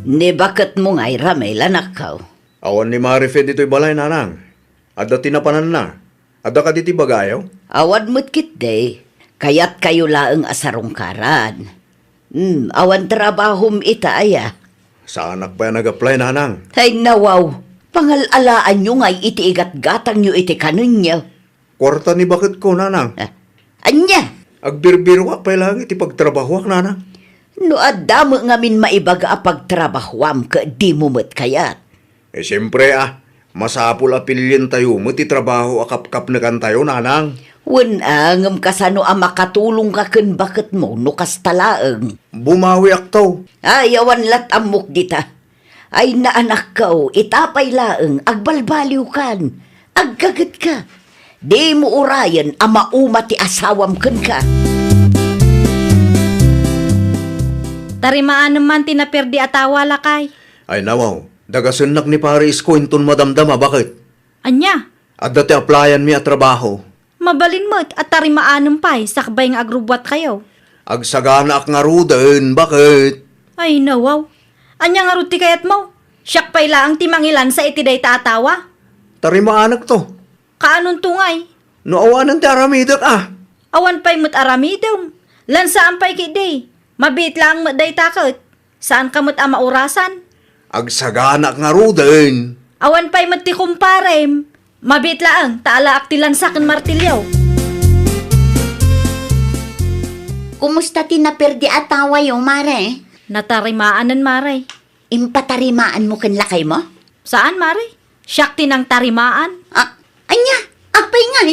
Ni bakit mo nga'y ramay lanakaw? Awan ni Marife dito'y balay nanang. Ada tinapanan na. Ada ka diti bagayaw? Awan mo't kit day. Kaya't kayo laang asarungkaran. Awan trabahom ita aya. Sa anak pa yan nag-apply nanang. Ay nawaw, pangalalaan nyo nga'y iti igat-gatang nyo iti kanon nyo. Kwarta ni bakit ko nanang. Anya, Agbirbiro ka pa lang iti pagtrabaho nanang. no adamo ngamin maibaga a pagtrabahwam ka di mo mo't kayat. Siyempre masapul apilyin tayo mo ti trabaho akap-kap na kan tayo nanang. Ngam kasano a makatulong ka ken bakit mo no kastalaeng. Bumawi aktaw. Ay, awan lat amok dita. Ay naanak kao, itapay laeng, agbalbaliw kan, aggagat ka. Di mo urayan a mauma ti asawam ken ka. Tarimaan naman tinaperdi atawa lakay. Ay nawaw, dagasunak ni pare isko inton madamdama bakit? Anya, At dati applyan mi at trabaho. mabalin mo't at tarimaan pay sakbay nga agrubwat kayo. Agsagana ak nga rudan, bakit? Ay nawaw, anya nga ruti kayat mo. Siyak pay laang timangilan sa itiday taatawa. Tarimaanak to. Kaanon tungay? No awanan ti aramidak Awan pay mo't aramidom. Lansaan pay kiday. Mabit lang mo't day takot. Saan ka mo't maurasan? Agsagana ak nga rudan. Awan pay mo't ti kumparem. Mabit lang, taala ak ti lansakan martilyaw. Kumusta tinaperdi atawa yung mare? Natarimaanan maray. Impatarimaan mo kan lakay mo? Saan maray? Siyak tinang tarimaan. Anya, apay nga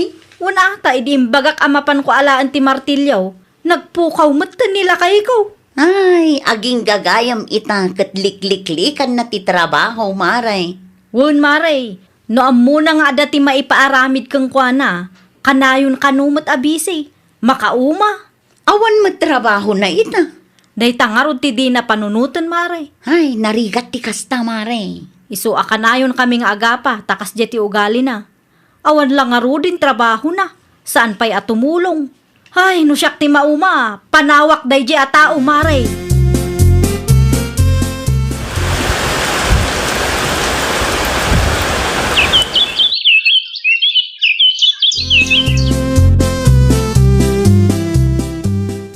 Wala ta, idiimbagak amapan ko alaan ti martilyaw. Nagpukaw mata nila kay ko. Ay, aging gagayam ita katlikliklikan na ti trabaho, maray. Wun maray, no amuna nga dati maipaaramid kang kuana, kanayon kanumot abisi, makauma. Awan matrabaho na ita. Day tangarod ti di na panunutan maray. Ay, narigat ti kasta, maray. Isu akanayon kami nga agapa, takas jeti ugali na. Awan lang nga rudin trabaho na, saan pa'y atumulong. Ay, no siyak ti mauma, panawak day di atao maray.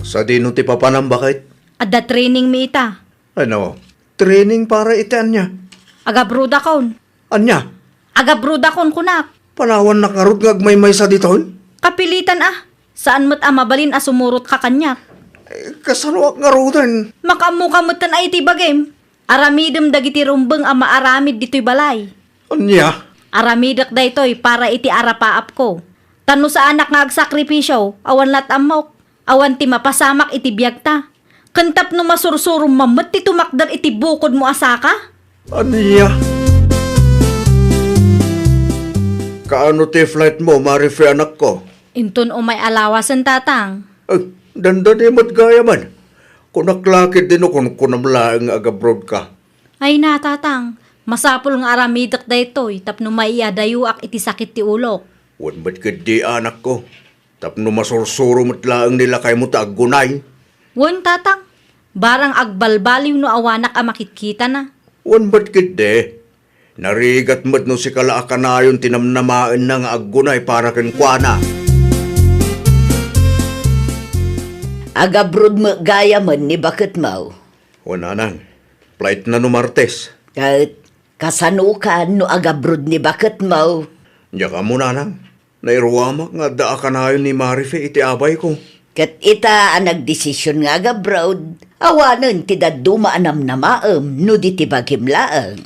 Sa dino ti papanam bakit? Adda training mi ita. Ano? Training para itan niya. Agabruda kon. Anya? Agabruda kon kunak. Panawan na karot ngagmaymay sa diton? Kapilitan saan mo't mabalin sumurot ka kanyak. Kasano ak nga rudan? Makamukamutan ay iti bagim. Aramidem dagiti rumbeng maaramid dito'y balay. Anya? Aramidak daytoy para iti arapaap ko. Tano sa anak nga agsakripisyo, awan lat amok. Awan ti mapasamak iti biyagta. Kantap no masursurum mamet ti tumakdar iti bukod mo asaka. Anya? Kaano ti flight mo, Marife anak ko? Inton o may alawasan tatang. Dandan imot gaya man. Kunaklakid din o kung kunamlaang agabroad ka. Ay na tatang, masapul nga aramidak daytoy tapno maiyadayuak iti sakit ti ulok. Wan ba't di anak ko? Tapno masursuro mo't laang nila kay mo taagunay. Won tatang, barang agbalbaliw no awanak makitkita na. Wan ba't de? Narigat mo't no si kalaakanayon tinamnamaan na nga agunay para kenkwana. Agabrod mo gaya man ni bakit mo. Wana nang, flight na no Martes. Kahit kasano ka no agabrod ni bakit mo. Diya ka muna nang, nairuwamak nga daa ka na yun ni Marife iti abay ko. Kat ita ang nagdesisyon nga agabrod. Awanan ti daduma anam na maem no di ti bagim laeng.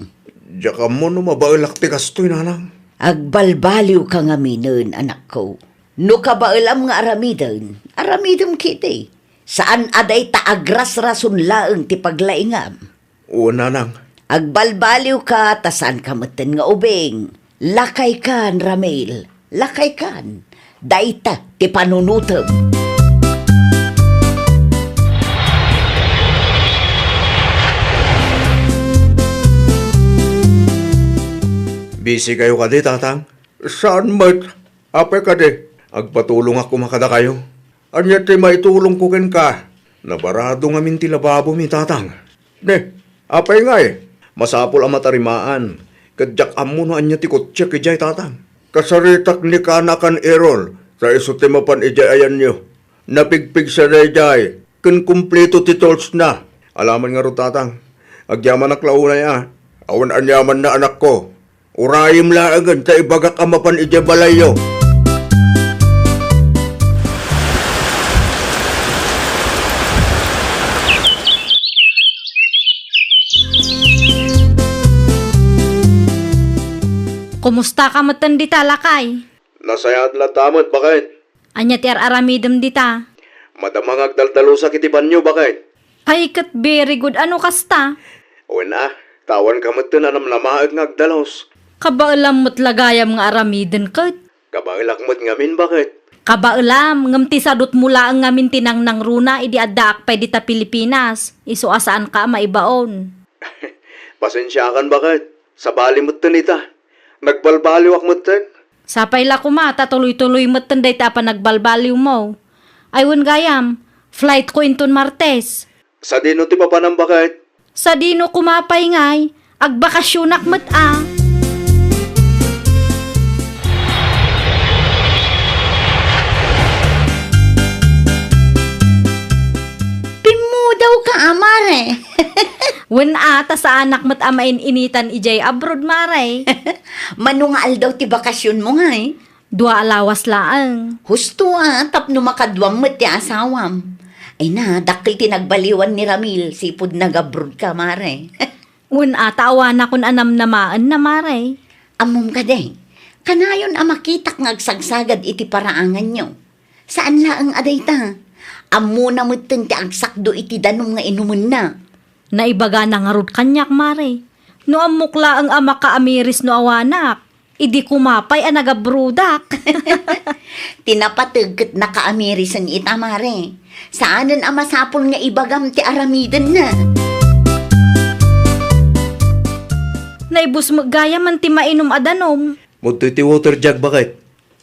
Diya ka mo no mabailak ti kastoy nanang. Agbalbaliw ka nga minon, anak ko. No kabailam nga aramidem kiti. Saan aday taagras rason laeng ti paglaingam. Oo nanang, Agbalbaliw ka, tasan ka maten nga ubing. Lakay kan, Ramil. Lakay kan. Daita, ti panunutog. Busy kayo ka di, tatang? Saan mat? Apay ka di. Agpatulong ako makada kayo. Anya ti maitulong ko ken ka. Nabarado nga min ti lababo mi, tatang. Ne, apay nga eh. Masapol ang matarimaan. Kadyak amo no anya ti kotse kajay, tatang. Kasaritak ni kanakan Erol. Sa iso ti mapan ijay ayan nyo. Napigpig sa rejay. Kun kumpleto ti tolls na. Alaman nga ro, tatang. Agyaman ak launay Awan anyaman na anak ko. Urayim laagan ta ibagak amapan ijay balayo. Kumusta ka matan dita, lakay? Nasayad la tamot, bakit? Anya ti aramidem dita? Madamang agdaldalo sa kitiban nyo, bakit? Ay, kat very good. Ano kasta? Uwan tawan ka matan anam lamaag nga agdalos. Kabaalam mo't lagayam nga aramiden kat. Kabailak mo't ngamin, bakit? Kabaalam, ngamti sadot mula ang ngamin tinang nang runa, idi addaak pa dita Pilipinas. Iso asaan ka maibaon. Pasensyakan, bakit? Sa bali mo't tanita. Nagbalbaliw ak mo't tan. Sapay la kumata, tuloy-tuloy mo't tanday ta pa nagbalbaliw mo. Aywan gayam, flight ko inton Martes. Sa dino ti papanam, bakit? Sa dino kumapay ngay, agbakasyonak mo't Daw ka, amare. Wen ata sa anak mo't amain initan ijay abroad, maray. Manungal daw ti bakasyon mo nga eh. Dua alawas laang. Husto tapno makadwam mo ti asawam. Ay na, dakil tinagbaliwan ni Ramil, sipod nag-abroad ka, mare. Wen ata awana kun anam namaan na, maray. Amom ka de, kanayon makitak ngagsagsagad iti paraangan nyo. Saan laang aday ta? Amo na mutin ti agsakdo iti danom nga inumun na. Naibaga na nga rod kanyak, mare. No amukla ang ama ka amiris no awanak. Idi kumapay ang nagabrudak. Tinapatag kat nakaamirisan ita, mare. Saanan masapol nga ibagam ti aramidan na. Naibus magaya man ti mainom adanom. Mudtoy ti water jug, bakit?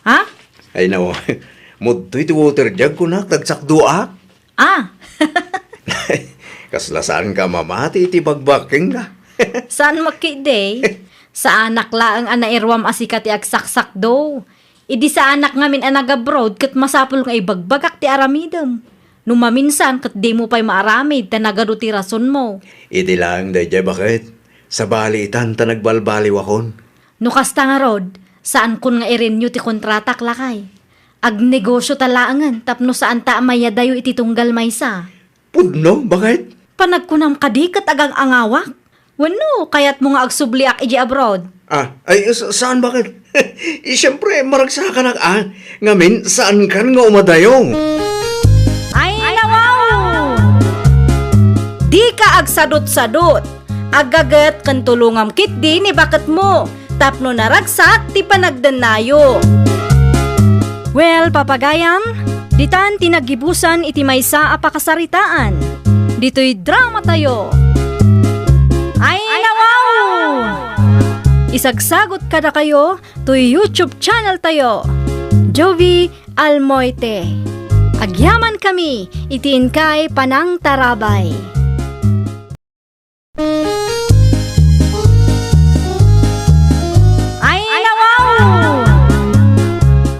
Ha? Ay nawa. Mudtoy ti water jug kunak tagsakdoak. Ah, Kaslasaan ka mamati iti bagbaking ka. saan makiday? Sa anak laang anairwam asika ti agsaksak do. Idi sa anak ngamin anag-abroad kat masapol nga ibagbagak ti aramidem. Numaminsan kat di mo pa'y maaramid ta nagado ti rason mo. Iti lang dayjay, bakit? Sa balitan ta nagbalbaliw akon. No kasta nga rod, saan kun nga i-renew ti kontratak lakay? Agnegosyo talaangan tapno saan ta amayadayo iti tunggal maysa. Pudno, bakit? Panagkunam kadikat agang angawak? Wano, kayat mo nga agsubliak iji abroad. Saan bakit? Siyempre, maragsa ka na ngamin, saan kan nga umadayong? Ay, nawaw! Di ka agsadot-sadot. Agagat kan tulungam kit di ni bakit mo. Tapno naragsak ti panagdanayo. Well, papagayam, ditan tinagibusan iti maysa apakasaritaan. Dito'y drama tayo. Ay, nawaw! Isagsagot kada kayo to YouTube channel tayo. Jovi Almoite. Agyaman kami, itiin kay Panang Tarabay. Ay, nawaw!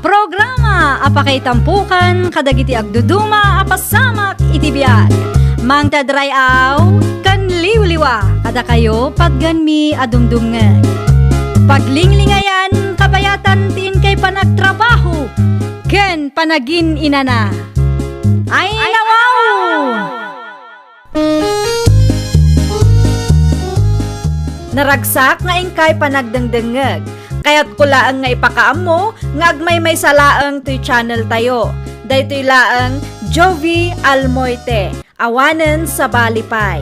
Programa apakay tampukan kadagiti agduduma apasamak itibiyag. Mang tadrayaw kan liwliwa kada kayo pagganmi adumdumngan. Paglinglingayan kabayatan tiin kay panagtrabaho ken panagin inana. Ay, nawaw! Naragsak nga ingkay panagdengdengeg. Kaya't kulaang nga ipakaam mo, nga agmay may salaang to'y channel tayo. Daytoy laang Jovi Almoite, awanen sa balipay.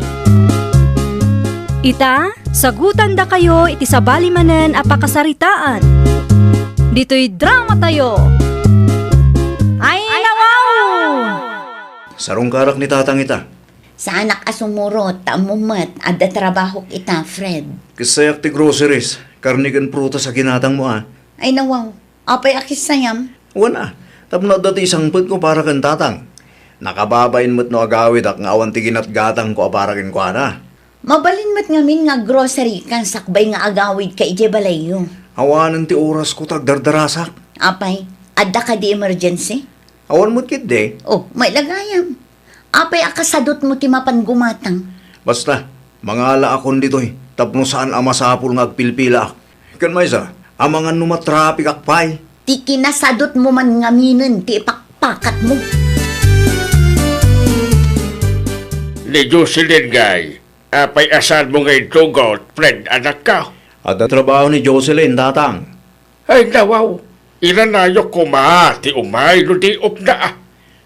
Ita, Sagutan da kayo iti sabali manen a pakasaritaan. Dito'y drama tayo. Ay nawaw! Sarong karak ni tatang ita. Sa anak asumurot, taamumat, adda trabahok ita, Fred. Kasayak ti groceries, karnigan prutas sa ginatang mo Ay nawaw, apay akis sayam. Wana, tapno dati isang put ko para kan tatang. Nakababayin mo't no agawid ak nga awan ti ginatgatang ko aparakin ko ana. Mabalin mat ngamin nga grocery kan sakbay nga agawid ka ije balayo. Awanan ti oras ko tagdardarasak. Apay, adda ka di emergency? Awan mo't kit de. Oh, may lagayam. Apay akasadot mo ti mapan gumatang. Basta, mangala akon dito'y. Tapno saan amasapul nga agpilpila ak. Kan may sa, amangan numatrapik akpay. Ti kinasadot mo man ngaminin ti ipakpakat mo. Ni Jocelyn Guy, apay asal mo ngayon tugot, friend, anak ka. At ang trabaho ni Jocelyn, tatang. Ay nawaw, ilanayok ko ti umay no di op na.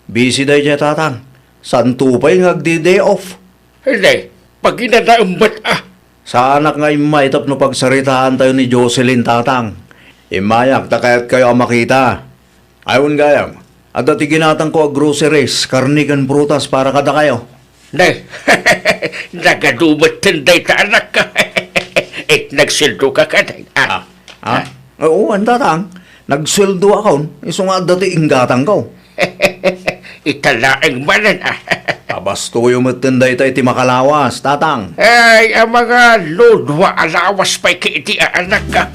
Busy day siya, tatang. Santupay nga agdi-day off. Hindi, pag inanaumbat Sa anak nga imay tapno pagsaritaan tayo ni Jocelyn, tatang. Imayak, takayat kayo ang makita. Ayun gayam, at dati ginatang ko ang groceries, karnigan prutas para kada kayo. Nay, nagadumat tinday ta anak ka. Nagsildo ka ka, day. Ha? Oo, ang tatang. Nagsweldo akon, iso nga dati inggatang ko. Italaang manan Pabasto yung matinday tayo ti makalawas, tatang. Ay, ang mga lodwa alawas pa'y kiiti anak ka.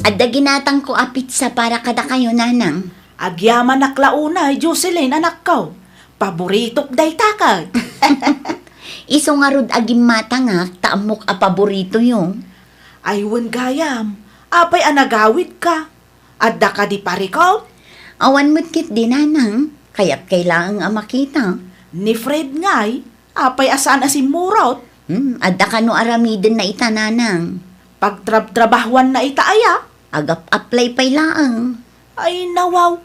Adda ginatang ko a pizza para kada kayo, nanang. Agyaman naklaunay, Jocelyn, anak ko. Paboritok day takag. Iso nga rod agim mata nga, taamok a paborito yung. Aywan gayam, apay anagawid ka. Adda ka di parikaw? Awan mo't kit di, nanang. Kaya't kailangang a makita. Ni Fred ngay, apay asaan asin murot. Adda ka no aramidin na ita, nanang. Pagtrabahwan na itaaya. Agap apply pay laang. Ay nawaw,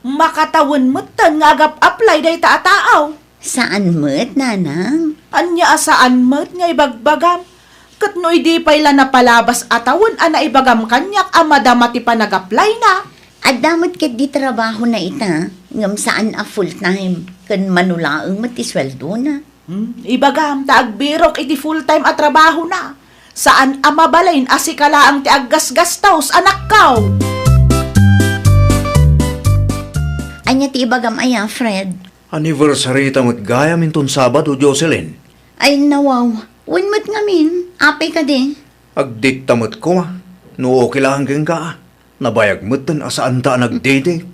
makatawan mo't tan nga agap apply day taataaw. Saan mo't, nanang? Anya asaan mo't nga ibagbagam. Katno di payla na palabas atawan ana ibagam kanyak amadama ti panag-apply na. Adda mo't kit di trabaho na ita. Ngam saan a full time. Kan manulaang mo't isweldo na. Ibagam taagbirok iti full-time at trabaho na. Saan amabalain asikala ang ti aggas-gastaws anak kaw. Anya ti ibagam aya, Fred. Anniversary tamot gaya minton Sabado, Jocelyn. Ay nawaw. Wen mo't ngamin. Apay ka di. Agdit tamot ko no okay lang hanggang ka. Nabayag mo't asaan ta nagdede.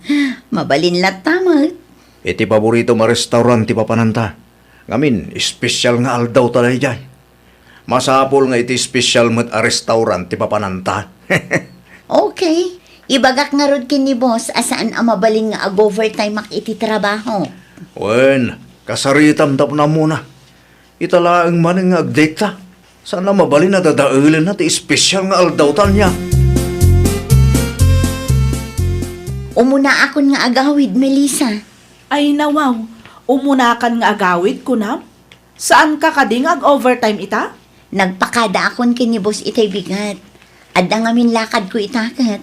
Mabalin latamot. Iti paborito ma restaurant ti papananta. Ngamin, espesyal nga aldaw talay jay. Masapol nga iti espesyal mo't a restaurant ti papananta. Okay. Ibagak nga rod kini boss asaan ang mabaling nga ag-overtime mak iti trabaho. Wen, kasaritam tap na muna. Italaang man nga agdekta. Sana mabalin na dadaulan na ti espesyal nga aldawtan niya. Umuna akon nga agawid, Melissa. Ay nawaw, umunakan nga agawid ko na. Saan ka kading ag-overtime ita? Nagpakada akon kini boss itay bigat. Adda nga min lakad ko itakat.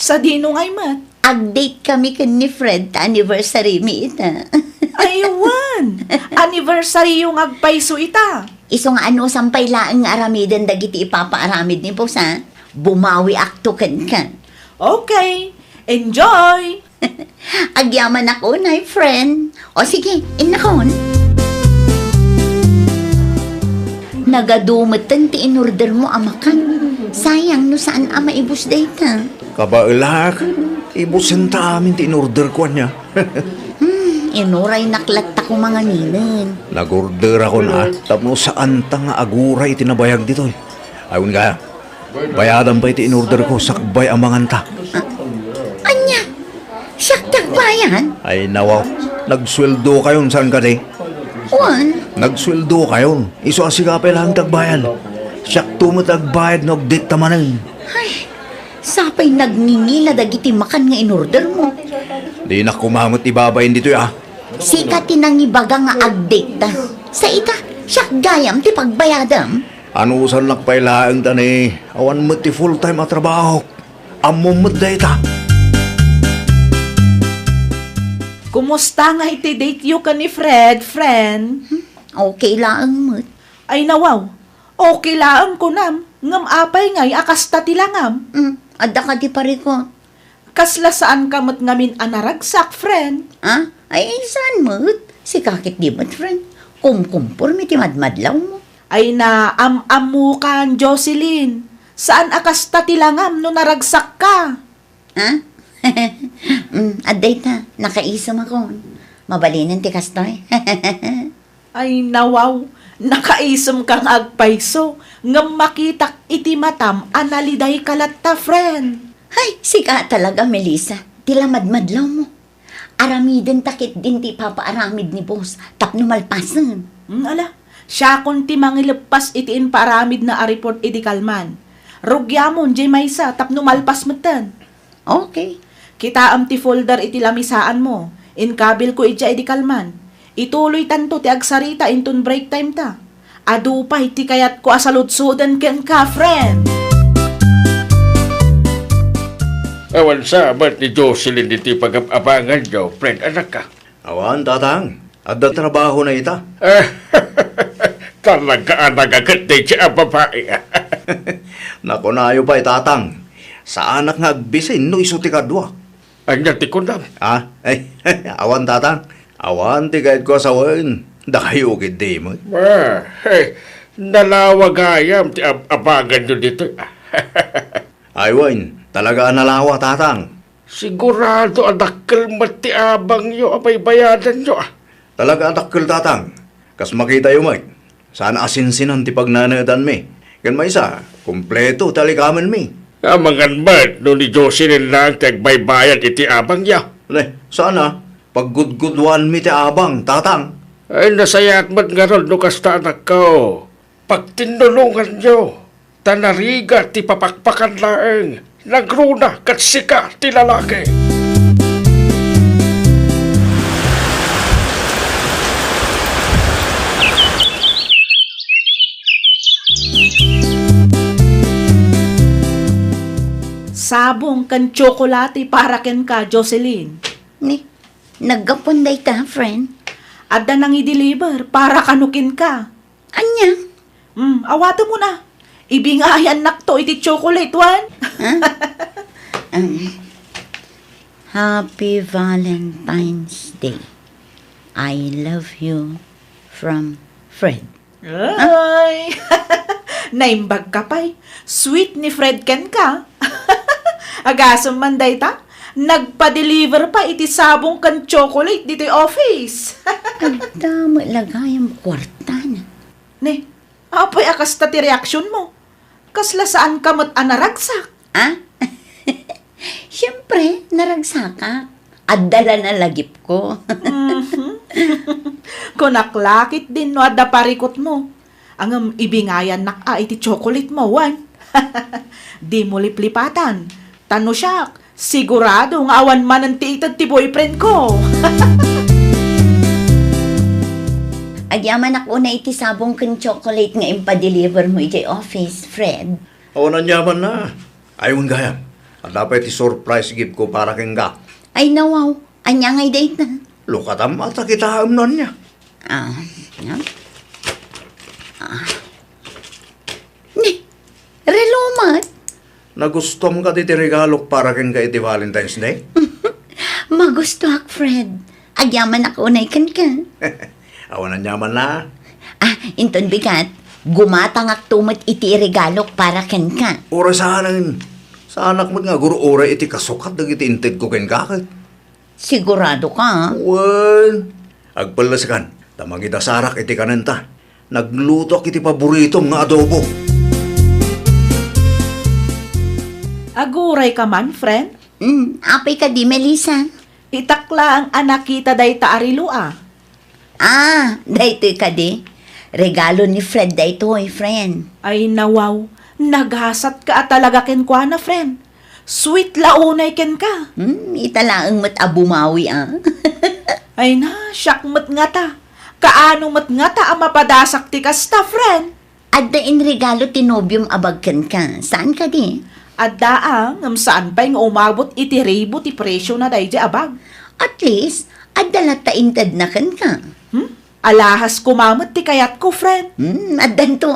Sa dino ngay mat. Ag-date kami kan ni Fred ta anniversary mi ita. Aywan, anniversary yung agpaiso ita. Iso nga ano sampay laang nga aramidan dagiti ipapaaramid ni boss ha. Bumawi akto kan. Okay, enjoy! Agyaman ako, na friend. O sige, inakon. Nagadumatan ti in-order mo amakan. Sayang no saan ama ibus data. Kabailak, ibusin ta amin ti in-order ko niya. Inuray naklat ko mga ninin. Nag-order ako na, tapno saan ta nga aguray tinabayag dito. Ayun ka, bayadan pa iti in-order ko, sakbay amangan ta. Anya, siyak bayan? Ay nawaw, nagsweldo kayon saan ka di? Juan, Nagsweldo kayon, iso asigapay lang tagbayan. Siyak tumot agbayad na ogdit tamanan. ay, sapay nagningila dagiti makan nga in-order mo. Di na kumamot ibabayin dito ya. Sika tinangibaga nga agdate ta. Sa ita, siya gayam ti pagbayadam. Anusan lakpailaang tani, awan mo ti full-time at trabaho. Amo mo data. Kumusta nga iti date yu ka ni Fred, friend? Okay lang mo't. Ay nawaw, okay lang ko nam. Ngam apay ngay akasta tilangam. Adda ka di parikot. Kasla saan ka mat ngamin anaragsak, friend? Ah? Ay, saan mo't? Si kakit di mo't, friend. Kumkumpor mi ti madmadlaw mo. Ay na am-amu kan, Jocelyn. Saan akasta tilangam no naragsak ka? Ha? Aday ta, nakaisam ako. Mabalinan ti kastoy. Ay nawaw, nakaisem kang agpayso. Ngam makitak iti matam analiday kalatta, friend. Ay, sika talaga, Melissa. Tila madmadlaw mo. Aramiden takit din ti papaaramid ni boss. Tapno malpasan. Ala, siya kun ti mangilepas itiin paramid na a-report iti kalman. Rugyamon, jay maysa, tapno malpas matan. Okay. Kita am ti folder iti lamisaan mo. Inkabil ko iti iti kalman. Ituloy tanto ti agsarita intun break time ta. Adu pa iti kayat ko asaludsudan ken ka, friend. Awan sa amat ni Jocelyn iti pag-abangan niyo, friend, anak ka. Awan, tatang. Adda trabaho na ita. Talaga anak agad na siya babae. Nako na ayo pa tatang. Sa anak nga agbisin no iso ti kadwa. Anya ti kunam. Ah, ay, awan tatang. Awan ti kahit ko asawan. Dakayo kid di mo. Nalawagayam ti abangan niyo dito. Ay, Wayne. Talaga nalawa, tatang. Sigurado adakkel mati abang niyo abay bayadan niyo. Talaga atakkel, tatang. Kas makita yung may. Sana asinsinan ti pagnanadan mi. Gan may isa, kumpleto talikaman mi. Amangan mat no ni Jocelyn lang tagbaybayan iti abang niya. Le, sana, paggudgudwan mi ti abang, tatang. Ay nasayat mat nga ron no kasta anak ko. Pagtinulungan niyo, tanariga ti papakpakan laeng. Nagruna kat sika ti lalaki. Sabong kan tsokolate para ken ka, Jocelyn. Ni, naggapunday ta, friend. Adda nang i-deliver para kanukin ka. Anya? Awata mo na. Ibingayan nakto iti chocolate, one. Happy Valentine's Day. I love you from Fred. Ay! Naimbag ka pa'y. Sweet ni Fred ken ka. Agasam man day ta. Nagpa-deliver pa iti sabong kan chocolate dito office. Agdama lagayang kwarta na. Ne, apoy akas ta ti reaksyon mo. Kasla saan ka mat anaragsak? Ah? Siyempre, naragsaka. Adala na lagip ko. Kunaklakit din no adda parikot mo. Angam ibingayan nak iti chocolate mo, wan. Di mo liplipatan. Tano siya, sigurado nga awan man ang tiitad ti boyfriend ko. Agyaman ako na iti sabong kan chocolate nga impa-deliver mo iti office, Fred. Awan nyaman na. Ayaw gayam. At dapat i-surprise gift ko para keng ga. Ay nawaw, anya ngay date na. Lukatam at kita amnon niya. No? Ni, relomat. Nagustom ka ti regalok para keng ka iti Valentine's Day? Magusto ak, Fred. Agyaman ako na ikan ka. Awan nyaman na. Inton bigat. Gumatangak tumat iti regalok para ken ka. Ora sa anak. Sa anak mo nga guro ora iti kasukat dagiti inted ko ken kakit. Sigurado ka? Wen. Agpalaskan. Tamang idasarak iti kanenta. Nagluto iti paborito nga adobo. Aguray ka man, friend. Apay ka di, Melissa. Itakla ang anak kita day taarilo. Daytoy ka di. Regalo ni Fred daytoy, friend. Ay nawaw, naghasat ka at talaga ken kwa na, friend. Sweet launay ken ka. Italaang mat abumawi, Ay na, syakmat nga ta. Kaano mat nga ta ang mapadasak ti kasta, friend? Adda in regalo ti nobyong abagkan ka. Saan ka di? At daang, ngam saan pa yung umabot iti rebo ti presyo na dahi di abag. At least, adda lataintad na kan ka. Alahas kumamot ti kayat ko, friend. Addan to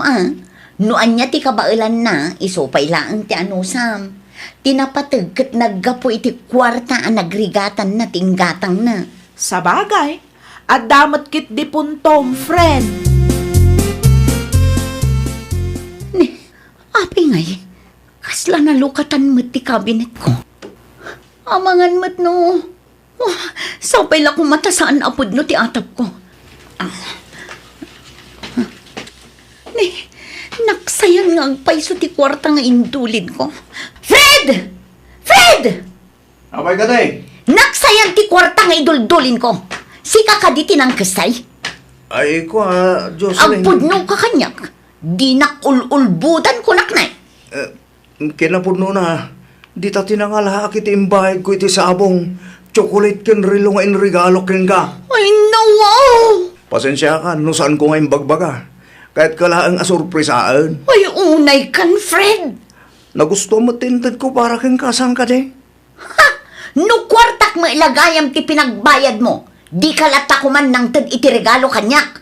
Noan niya ti kabailan na, isupay laang ti anusam. Tinapatag kat naggapo iti kwarta ang nagrigatan na tinggatang na. Sa bagay, at damat kit di puntom, friend. Api ngay, kasla na lukatan mo't ti kabinet ko. Amangan mo't no. Oh, sapay la kong mata saan apod no ti atap ko. Naksayan nga ang paiso ti kwarta nga indulin ko. Fred! Fred! Abay ka day. Naksayan ti kwarta nga iduldulin ko. Sika ka di tinang kasay. Ay ko Jocelyn. Ang pudno ka kanyak. Di nakululbudan ko naknay. Kinapudno na. Di ta tinangalaha kiti imbahid ko iti sabong. Chocolate ken rilo nga inregalo ken ka. Ay, nawaw! Pasensya ka, no saan ko ngayon bagbaga. Kahit kalaang asurpresaan. Ay, unay kan, Fred. Nagusto mo tintad ko para kang kasang ka de. Ha! No kwartak mo ilagayam ti pinagbayad mo. Di ka lata ko man nang tad iti regalo kanyak.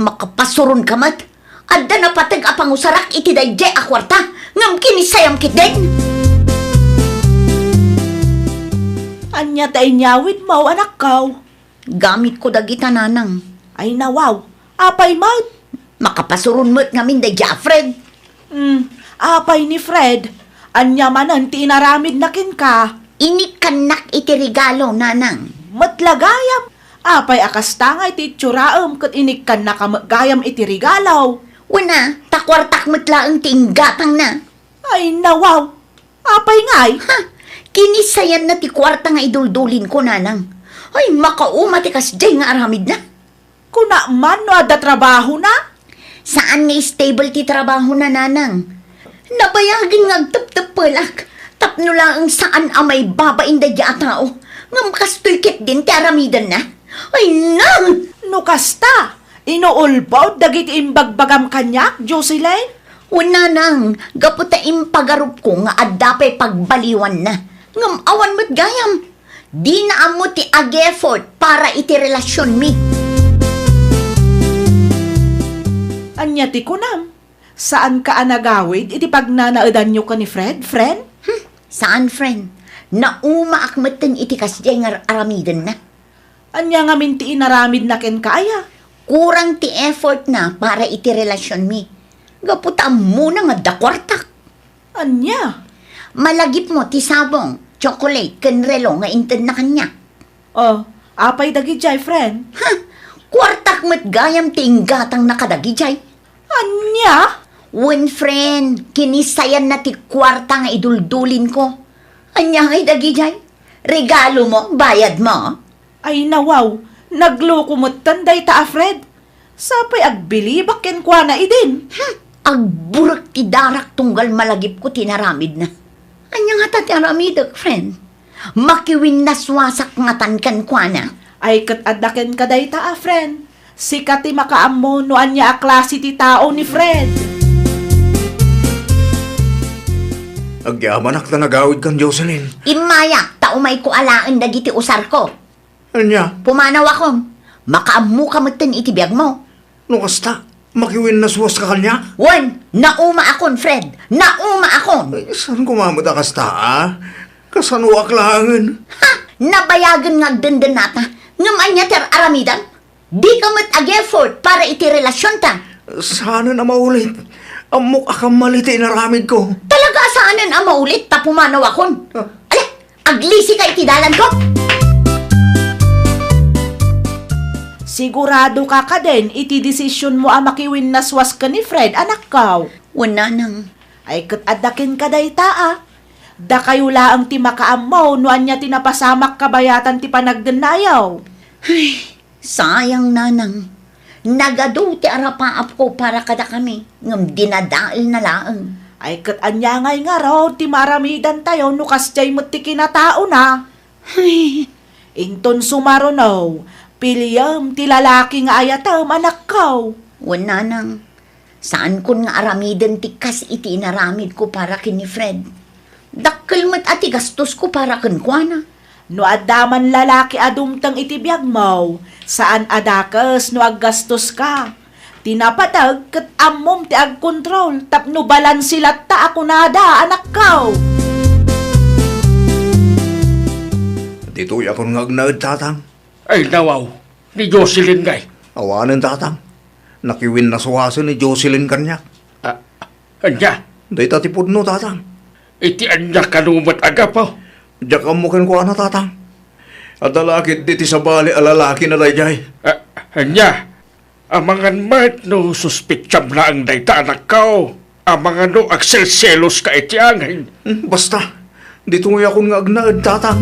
Makapasuron ka mat. Adda na patag apang usarak iti dayjay a kwarta. Ngam kinisayam kit din. Anya tay nyawid mo, anak kaw. Gamit ko dagita nanang. Ay nawaw, apay mat. Makapasuron mo't ngamin dayjay a Fred. Apay ni Fred. Anya manan ti inaramid na kin ka. Inikanak iti regalo nanang. Matlagayam. Apay akastangay ti tsuraam kat inikan na kamagayam iti regalaw. Una, takwartak mo't laang tinggatang na. Ay nawaw, apay ngay. Ha! Kinisayan na ti kwarta nga iduldulin ko nanang. Ay, makauma ti kasjay nga aramid na. Kuna man no ada trabaho na. Saan nga stable ti trabaho na nanang? Nabayagin nga agtap-tap palak. Tapno lang ang saan amay babain da di a tao. Nga makastoy kit din ti aramidan na. Ay nang! No kasta, inuulbaw dagiti imbagbagam kanyak, Jocelyn? Una nang, gaputa impagarup ko nga adapay pagbaliwan na. Ngam awan mo't gayam. Di na amo ti ag-effort para iti relasyon mi. Anya ti kunam. Saan ka anagawid iti pagnanaadan nyo ka ni Fred, friend? Saan, friend? Nauma akmatan iti kasjay nga aramidan na. Anya nga minti inaramid na ken kaya. Kurang ti effort na para iti relasyon mi. Gaputa muna nga dakwartak. Anya? Malagip mo ti sabong, chocolate, ken relo nga inted na kanya. Oh, apay dagijay, friend. Ha! Kwartak mo't gayam ti inggatang nakadagijay. Anya? Wen friend, kinisayan na ti kwarta nga iduldulin ko. Anya ngay dagijay? Regalo mo, bayad mo. Ay nawaw, nagloko mo't tanday ta, Fred. Sapay agbilibak ken kwa na idin. Agburak ti darak tunggal malagip ko tinaramid na. Anya nga ti aramidag, friend? Makiwin naswasak nga tankan kwa na. Ay kat adaken kaday ta, friend. Sikat ti makaammo no anya a klase ti tao ni Fred. Agyaman ak na nagawid kang Jocelyn. Imayak, taumay ko alaan dagiti usar ko. Anya, Pumanaw akong, makaamu ka matan itibiyag mo. no kasta, makiwin na suwas ka kanya. Wan, nauma akon, Fred. Nauma akon. Ay, saan kumamot ka kasta, Kasano aklangan? Ha! Nabayagan nga agdandan nata. Ngaman niya ter aramidan. Di ka mat ag-effort para iti relasyon ta. Sana na maulit. Amok akang maliti naramid ko. Talaga saanan ang maulit ta pumanaw akon. Ala, aglisi ka itidalan ko. Sigurado ka ka din, iti desisyon mo ang makiwin na swas ka ni Fred, anak kaw. Wala nang. Ay kat adakin ka day taa. Da kayo laang ti makaamaw no anya tinapasamak kabayatan ti panagdanayaw. Sayang nanang. Nagado ti arapaap ko para kada kami. Ngam dinadaal na laang. Ay kat anya ngay nga raw ti maramidan tayo no kasjay mo ti kinatao na. Inton sumarunaw, Pilyam, ti lalaki nga ayatam, anak kaw. Wala nang. Saan kun nga aramiden ti kas iti inaramid ko para kini Fred. Dakkel met ati gastos ko para kenkwana. No adaman lalaki adumtang itibiyag mo, saan adakas no aggastos ka. Tinapatag kat amom ti agkontrol, tapno balan sila ta ako nada, anak kaw. Dito'y ako nga agnaad, tatang. Ay nawaw, ni Jocelyn ngay. Awanan, tatang. Nakiwin na suwaso ni Jocelyn kanyak. Anya, Day tatipod no, tatang. iti anya kanumat aga po. Diyak ang mukhang ko ano, tatang. At alakit diti sa bali alalaki na dayjay. Anya, amangan mat no suspitsam na ang dayta anak ko. Amangan no akselselos ka iti angin. Basta, dito'y ako nga agnaad, tatang.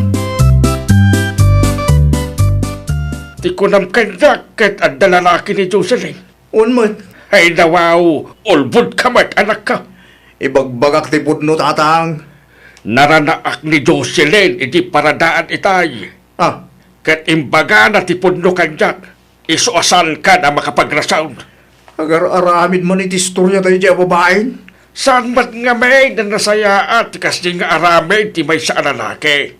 Di ko nam kanyak kat ang dalalaki ni Jocelyn. Unmat, Ay nawaw, ulbud ka mat anak ka. ibagbagak tipod no, tatang. Naranaak ni Jocelyn iti paradaan itay. Ah, Kat imbaga na tipod no kanyak. Isuasan ka na makapagrasound. agar-aramid man iti istorya tayo dyan babaeng. Saan mat nga may na nasaya at kasi nga arame ti may sa lalaki.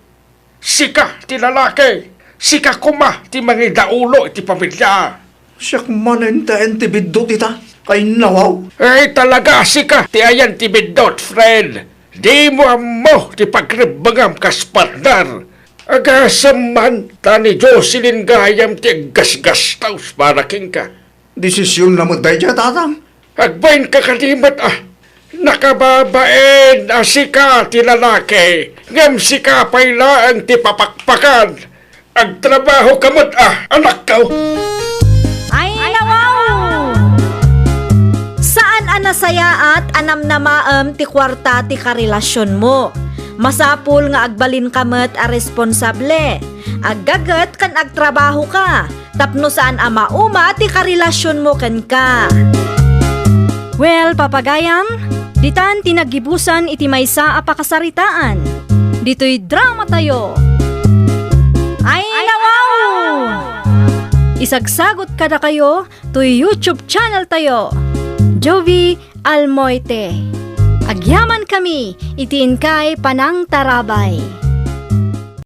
Sika ti lalaki. Sika kuma ti mga daulo ti pamilya. Siyak manenta-ente biddo tita. Kay nawaw. Ay talaga sika ti ayan ti bidot, friend. Di mo amo ti pagribangam kas partner. Agasam man ta ni Jocelyn gayam ti gasgastaus para king ka. Desisyon na mo tayo dyan, tatang. Agbain ka kalimat nakababaen sika ti lalaki. Ngam sika paylaan ti papakpakan. Agtrabaho kamot anak ka. Ay, nawaw! Saan anasaya at anam na maam ti kwarta ti karelasyon mo? Masapul nga agbalin kamet a responsable. Aggagat kan agtrabaho ka. Tapno saan ama uma ti karelasyon mo ken ka. Well, papagayam, ditan tinagibusan iti maysa a pakasaritaan. Dito'y drama tayo. Ay, nawaw! Isagsagot ka na kayo to YouTube channel tayo. Jovi Almoite. Agyaman kami, itiin kay Panang Tarabay.